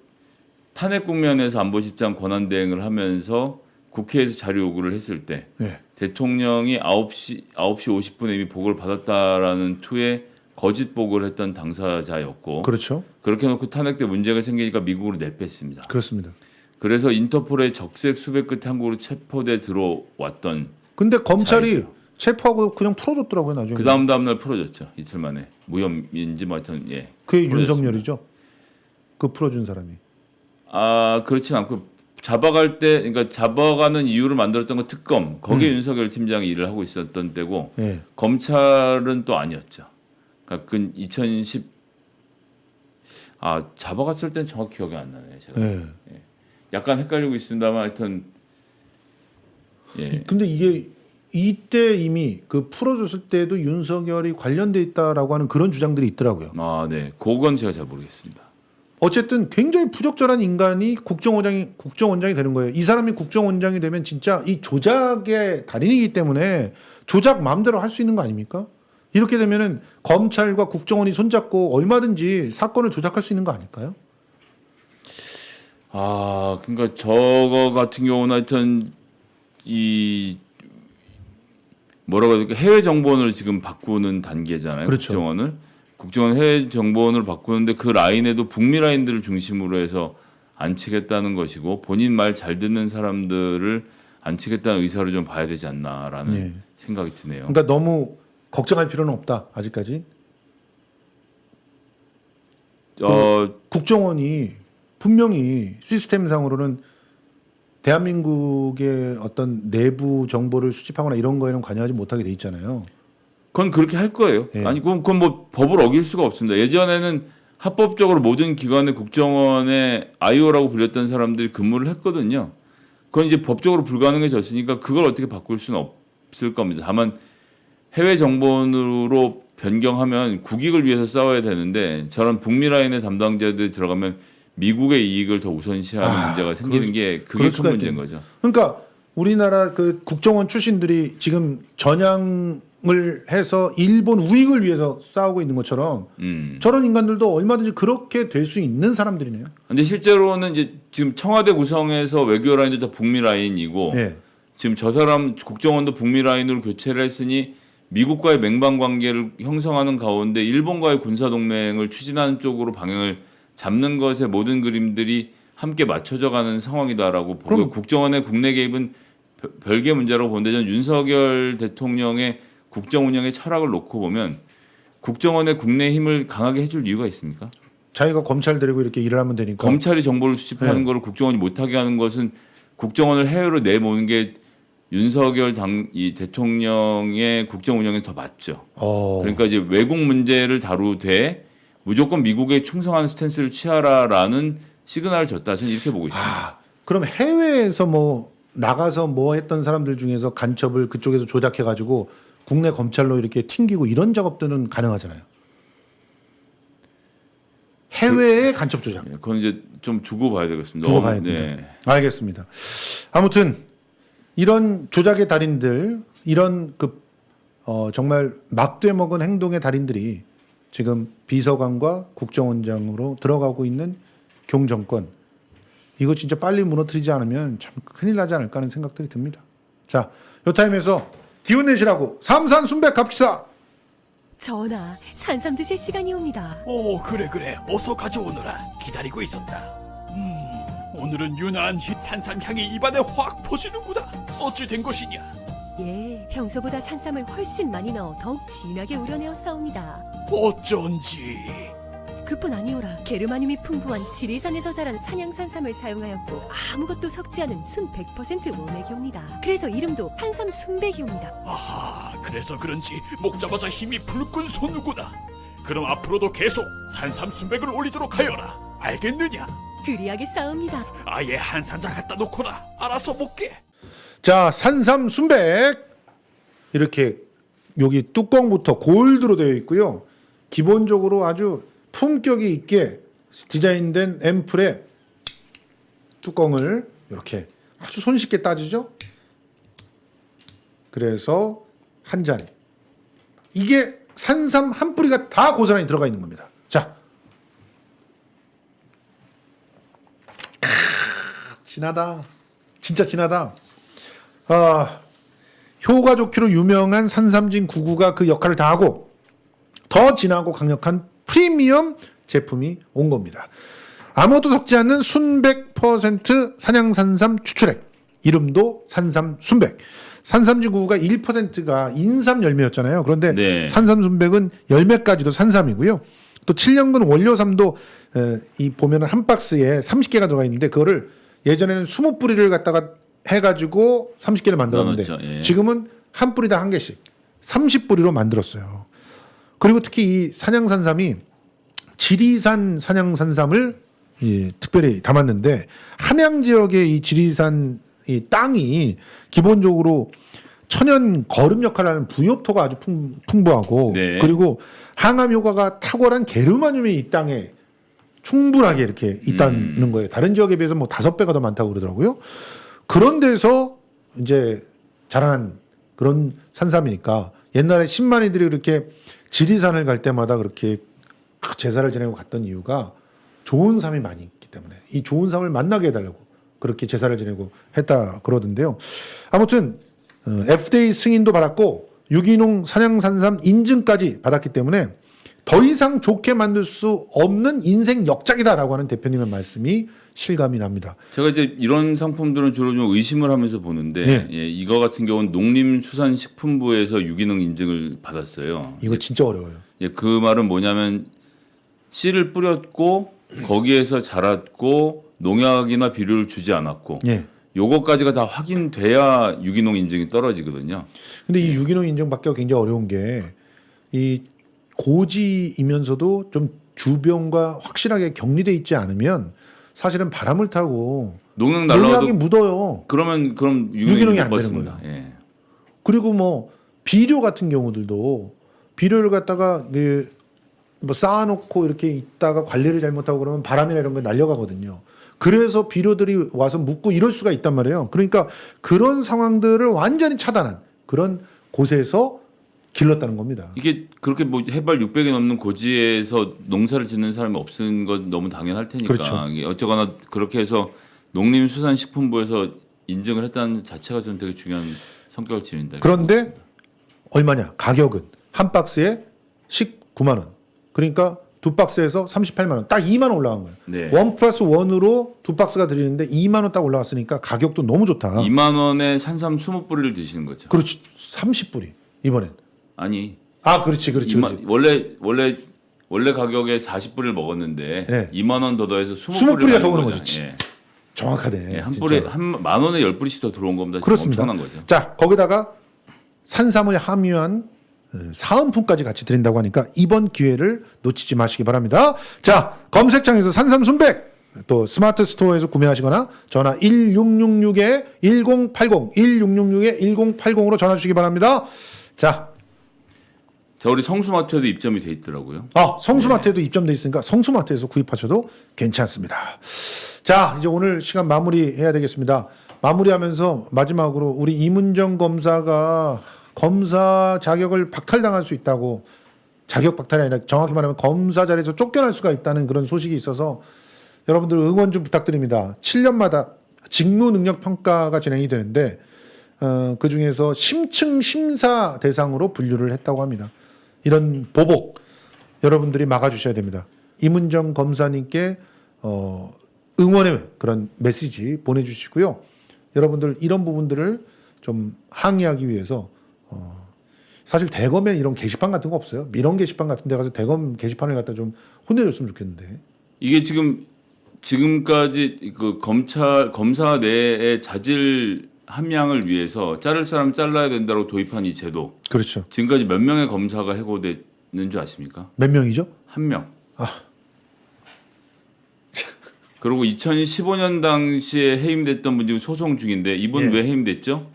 탄핵 국면에서 안보실장 권한 대행을 하면서 국회에서 자료 요구를 했을 때 예. 대통령이 9시 50분에 이미 보고를 받았다라는 투에 거짓 보고를 했던 당사자였고 그렇죠. 그렇게 놓고 탄핵 때 문제가 생기니까 미국으로 내뺐습니다. 그렇습니다. 그래서 인터폴의 적색 수배 끝에 한국으로 체포돼 들어왔던 근데 검찰이 자이죠. 체포하고 그냥 풀어줬더라고요, 나중에. 그 다음 날 풀어졌죠. 이틀 만에 무혐의인지 뭐 하여튼 예. 그게 풀어졌습니다. 윤석열이죠. 그 풀어준 사람이. 아 그렇진 않고 잡아갈 때 그러니까 잡아가는 이유를 만들었던 건 특검 거기에 윤석열 팀장이 일을 하고 있었던 때고 예. 검찰은 또 아니었죠. 그러니까 그 2010 잡아갔을 땐 정확히 기억이 안 나네요. 제가 예. 약간 헷갈리고 있습니다만 하여튼 예. 근데 이게 이때 이미 그 풀어줬을 때도 윤석열이 관련돼 있다라고 하는 그런 주장들이 있더라고요. 아 네, 그건 제가 잘 모르겠습니다. 어쨌든 굉장히 부적절한 인간이 국정원장이 되는 거예요. 이 사람이 국정원장이 되면 진짜 이 조작의 달인이기 때문에 조작 마음대로 할 수 있는 거 아닙니까? 이렇게 되면은 검찰과 국정원이 손잡고 얼마든지 사건을 조작할 수 있는 거 아닐까요? 아 그러니까 저거 같은 경우는 하여튼 이 뭐라고 해야 될까 해외 정보원을 지금 바꾸는 단계잖아요. 그렇죠. 국정원 해외 정보원을 바꾸는데 그 라인에도 북미 라인들을 중심으로 해서 안치겠다는 것이고 본인 말 잘 듣는 사람들을 안치겠다는 의사를 좀 봐야 되지 않나라는 네. 생각이 드네요. 그러니까 너무 걱정할 필요는 없다. 아직까지. 국정원이 분명히 시스템상으로는 대한민국의 어떤 내부 정보를 수집하거나 이런 거에는 관여하지 못하게 돼 있잖아요. 그건 그렇게 할 거예요. 예. 아니 그건 뭐 법을 어길 수가 없습니다. 예전에는 합법적으로 모든 기관의 국정원의 IO라고 불렸던 사람들이 근무를 했거든요. 그건 이제 법적으로 불가능해졌으니까 그걸 어떻게 바꿀 수는 없을 겁니다. 다만 해외 정보원으로 변경하면 국익을 위해서 싸워야 되는데 저런 북미 라인의 담당자들이 들어가면 미국의 이익을 더 우선시하는 문제가 생기는 게 그게 그럴 큰 수가 문제인 있겠네요. 거죠. 그러니까 우리나라 그 국정원 출신들이 지금 전향을 해서 일본 우익을 위해서 싸우고 있는 것처럼 저런 인간들도 얼마든지 그렇게 될 수 있는 사람들이네요. 근데 실제로는 이제 지금 청와대 구성에서 외교 라인도 다 북미 라인이고 예. 지금 저 사람 국정원도 북미 라인으로 교체를 했으니 미국과의 맹방 관계를 형성하는 가운데 일본과의 군사 동맹을 추진하는 쪽으로 방향을 잡는 것에 모든 그림들이 함께 맞춰져 가는 상황이다라고 보고 그럼- 국정원의 국내 개입은 별개 문제라고 보는데 저는 윤석열 대통령의 국정 운영의 철학을 놓고 보면 국정원의 국내 힘을 강하게 해줄 이유가 있습니까? 자기가 검찰 데리고 이렇게 일을 하면 되니까. 검찰이 정보를 수집하는 네. 것을 국정원이 못하게 하는 것은 국정원을 해외로 내모는 게 윤석열 이 대통령의 국정 운영에 더 맞죠. 그러니까 이제 외국 문제를 다루되 무조건 미국에 충성하는 스탠스를 취하라라는 시그널을 줬다. 저는 이렇게 보고 있습니다. 그럼 해외에서 뭐 나가서 뭐 했던 사람들 중에서 간첩을 그쪽에서 조작해가지고 국내 검찰로 이렇게 튕기고 이런 작업들은 가능하잖아요. 해외의 간첩 조작. 예, 그건 이제 좀 두고 봐야 되겠습니다. 두고 봐야 됩니다. 네. 알겠습니다. 아무튼 이런 조작의 달인들, 이런 정말 막대 먹은 행동의 달인들이 지금 비서관과 국정원장으로 들어가고 있는 경정권. 이거 진짜 빨리 무너뜨리지 않으면 참 큰일 나지 않을까 하는 생각들이 듭니다. 자, 요 타임에서 기운 내시라고 삼산순백 갑시다. 전하, 산삼 드실 시간이 옵니다. 오, 그래 어서 가져오너라. 기다리고 있었다. 오늘은 유난히 산삼향이 입안에 확 퍼지는구나. 어찌 된 것이냐? 예, 평소보다 산삼을 훨씬 많이 넣어 더욱 진하게 우려내었사옵니다. 어쩐지. 그뿐 아니오라, 게르마늄이 풍부한 지리산에서 자란 산양산삼을 사용하였고 아무것도 섞지 않은 순 100% 모내기옵니다. 그래서 이름도 한삼 순백이옵니다. 아하, 그래서 그런지 먹자마자 힘이 불끈 솟는구나. 그럼 앞으로도 계속 산삼순백을 올리도록 하여라. 알겠느냐? 그리하겠사옵니다. 아예 한 산자 갖다 놓거라. 알아서 먹게. 자, 산삼순백 이렇게 여기 뚜껑부터 골드로 되어 있고요. 기본적으로 아주 품격이 있게 디자인된 앰플에 뚜껑을 이렇게 아주 손쉽게 따지죠. 그래서 한 잔. 이게 산삼 한 뿌리가 다 고스란히 들어가 있는 겁니다. 자, 진하다. 진짜 진하다. 아, 효과 좋기로 유명한 산삼진 99가 그 역할을 다하고 더 진하고 강력한 프리미엄 제품이 온 겁니다. 아무것도 섞지 않는 순백 % 산양산삼 추출액. 이름도 산삼순백. 산삼진 99가 1%가 인삼 열매였잖아요. 그런데 네. 산삼순백은 열매까지도 산삼이고요. 또 7년근 원료삼도 이 보면은 한 박스에 30개가 들어가 있는데 그거를 예전에는 20뿌리를 갖다가 해가지고 30개를 만들었는데 나눴죠. 예. 지금은 한 뿌리당 한 개씩 30뿌리로 만들었어요. 그리고 특히 이 산양산삼이 지리산 산양산삼을 특별히 담았는데 함양 지역의 이 지리산 이 땅이 기본적으로 천연 거름 역할을 하는 부엽토가 아주 풍부하고 네. 그리고 항암 효과가 탁월한 게르마늄이 이 땅에 충분하게 이렇게 있다는 거예요. 다른 지역에 비해서 뭐 5배가 더 많다고 그러더라고요. 그런 데서 이제 자라난 그런 산삼이니까 옛날에 신만이들이 그렇게 지리산을 갈 때마다 그렇게 제사를 지내고 갔던 이유가 좋은 삶이 많이 있기 때문에 이 좋은 삶을 만나게 해달라고 그렇게 제사를 지내고 했다 그러던데요. 아무튼 FDA 승인도 받았고 유기농 산양산삼 인증까지 받았기 때문에 더 이상 좋게 만들 수 없는 인생 역작이다라고 하는 대표님의 말씀이 실감이 납니다. 제가 이제 이런 상품들은 주로 좀 의심을 하면서 보는데 네. 예, 이거 같은 경우는 농림수산식품부에서 유기농 인증을 받았어요. 이거 진짜 어려워요. 예, 그 말은 뭐냐면 씨를 뿌렸고 거기에서 자랐고 농약이나 비료를 주지 않았고 예. 요거까지가 다 확인돼야 유기농 인증이 떨어지거든요. 근데 이 유기농 인증 받기가 굉장히 어려운 게 이 고지이면서도 좀 주변과 확실하게 격리돼 있지 않으면 사실은 바람을 타고 농약 농약이 날라와도 묻어요. 그럼 유기농이 안 되는 받습니다. 거예요. 예. 그리고 뭐 비료 같은 경우들도 비료를 갖다가 뭐 쌓아놓고 이렇게 있다가 관리를 잘못하고 그러면 바람이나 이런 거 날려가거든요. 그래서 비료들이 와서 묻고 이럴 수가 있단 말이에요. 그러니까 그런 상황들을 완전히 차단한 그런 곳에서 길렀다는 겁니다. 이게 그렇게 뭐 해발 600이 넘는 고지에서 농사를 짓는 사람이 없는 건 너무 당연할 테니까 그렇죠. 이게 어쩌거나 그렇게 해서 농림수산식품부에서 인증을 했다는 자체가 좀 되게 중요한 성격을 지닌다. 그런데 얼마냐? 가격은 한 박스에 19만 원. 그러니까 두 박스에서 38만 원. 딱 2만 원 올라간 거예요. 네. 1+1으로 두 박스가 드리는데 2만 원 딱 올라갔으니까 가격도 너무 좋다. 2만 원에 산삼 20뿌리를 드시는 거죠. 그렇지. 30뿌리 이번엔. 아니. 아, 그렇지. 원래 가격에 40뿌리를 먹었는데 네. 2만 원 더 더해서 20뿌리가 더 오는 거지. 예. 정확하네. 예, 한 진짜. 뿌리 만 원에 10뿌리씩 더 들어온 겁니다. 그렇습니다. 엄청난 거죠. 자, 거기다가 산삼을 함유한 사은품까지 같이 드린다고 하니까 이번 기회를 놓치지 마시기 바랍니다. 자, 검색창에서 산삼 순백 또 스마트 스토어에서 구매하시거나 전화 1666-1080 1666-1080으로 전화 주시기 바랍니다. 자, 우리 성수마트에도 입점이 돼 있더라고요. 성수마트에도 입점돼 있으니까 성수마트에서 구입하셔도 괜찮습니다. 자, 이제 오늘 시간 마무리해야 되겠습니다. 마무리하면서 마지막으로 우리 이문정 검사가 검사 자격을 박탈당할 수 있다고, 자격 박탈이 아니라 정확히 말하면 검사 자리에서 쫓겨날 수가 있다는 그런 소식이 있어서 여러분들 응원 좀 부탁드립니다. 7년마다 직무 능력 평가가 진행이 되는데 그 중에서 심층 심사 대상으로 분류를 했다고 합니다. 이런 보복 여러분들이 막아주셔야 됩니다. 이문정 검사님께 응원의 그런 메시지 보내주시고요. 여러분들 이런 부분들을 좀 항의하기 위해서 사실 대검에 이런 게시판 같은 거 없어요. 이런 게시판 같은 데 가서 대검 게시판을 갖다 좀 혼내줬으면 좋겠는데. 이게 지금까지 그 검사 내의 자질 함량을 위해서 자를 사람 잘라야 된다고 도입한 이 제도. 그렇죠. 지금까지 몇 명의 검사가 해고됐는 줄 아십니까? 몇 명이죠? 1명. 아. 그리고 2015년 당시에 해임됐던 분 지금 소송 중인데 이분 예. 왜 해임됐죠?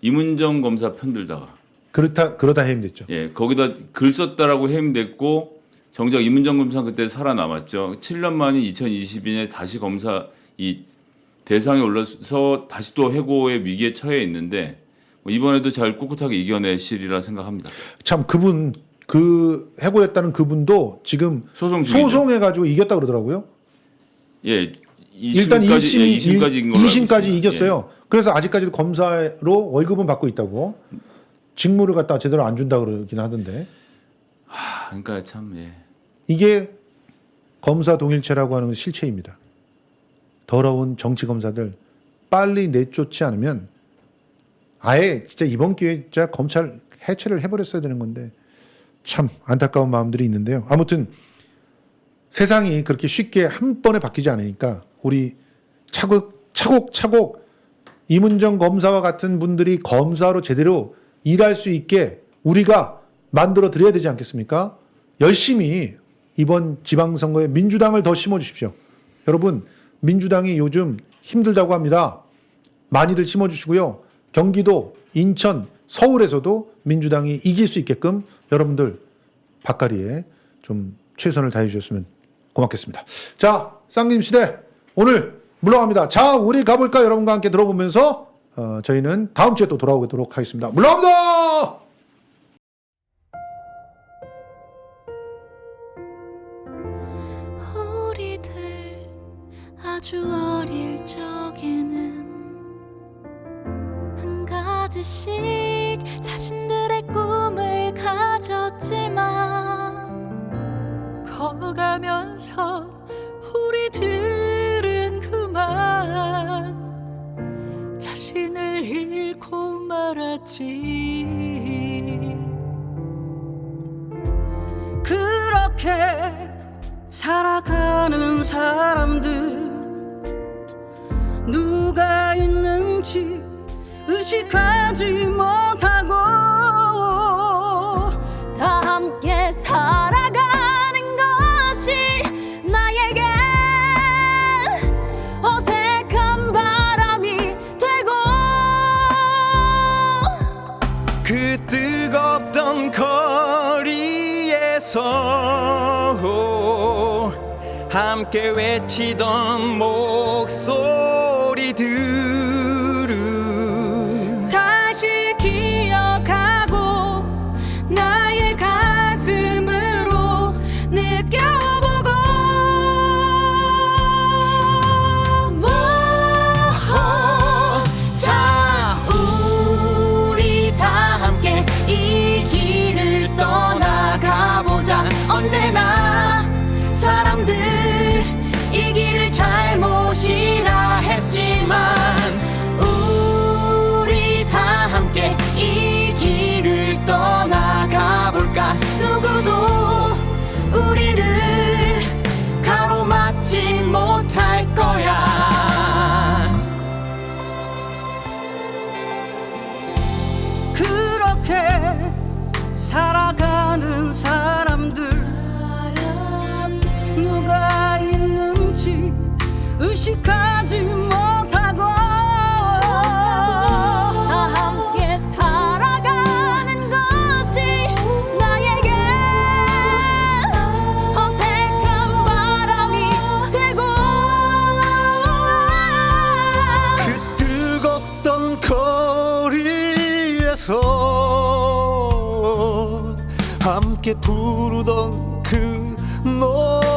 이문정 검사 편들다가. 그러다 해임됐죠. 예, 거기다 글 썼다라고 해임됐고 정작 이문정 검사 그때 살아남았죠. 7년 만인 2022년에 다시 검사 이 대상에 올라서 다시 또 해고의 위기에 처해 있는데 뭐 이번에도 잘 꿋꿋하게 이겨내시리라 생각합니다. 참 그분 그 해고됐다는 그분도 지금 소송 중이죠. 소송해가지고 이겼다 그러더라고요. 예, 일단 2심까지 이긴 걸로 알고 2심까지 있습니다. 이겼어요. 그래서 아직까지도 검사로 월급은 받고 있다고. 직무를 갖다 제대로 안 준다 그러긴 하던데. 그러니까 참 예. 이게 검사 동일체라고 하는 실체입니다. 더러운 정치 검사들 빨리 내쫓지 않으면 아예 진짜 이번 기회에 진짜 검찰 해체를 해버렸어야 되는 건데 참 안타까운 마음들이 있는데요. 아무튼 세상이 그렇게 쉽게 한 번에 바뀌지 않으니까 우리 차곡차곡 이문정 검사와 같은 분들이 검사로 제대로 일할 수 있게 우리가 만들어 드려야 되지 않겠습니까? 열심히 이번 지방선거에 민주당을 더 심어주십시오. 여러분 민주당이 요즘 힘들다고 합니다. 많이들 심어주시고요. 경기도, 인천, 서울에서도 민주당이 이길 수 있게끔 여러분들 바깥리에 좀 최선을 다해 주셨으면 고맙겠습니다. 자, 쌍님 시대 오늘 물러갑니다. 자, 우리 가볼까? 여러분과 함께 들어보면서 저희는 다음 주에 또 돌아오도록 하겠습니다. 물러갑니다. 우리들 아주 어릴 적에는 한 가지씩 자신들의 꿈을 가졌지만 커가면서 우리들은 그만 자신을 잃고 말았지. 그렇게 살아가는 사람들 누가 있는지 의식하지 못하고 다 함께 살아가는 것이 나에게 어색한 바람이 되고 그 뜨겁던 거리에서 함께 외치던 목소리들을 다시 기억하고 나의 가슴으로 느껴보고 자 우리 다 함께 이 길을 떠나가보자. 언제나 사람들 이 길을 잘못이라 했지만 우리 다 함께 이 길을 떠나가볼까. 누구도 우리를 가로막지 못할 거야. 그렇게 살아가는 사람들 누가 있는지 의식하지 못하고 다 함께 살아가는 것이 나에게 어색한 바람이 되고 그 뜨겁던 거리에서 함께 부르던 그 노래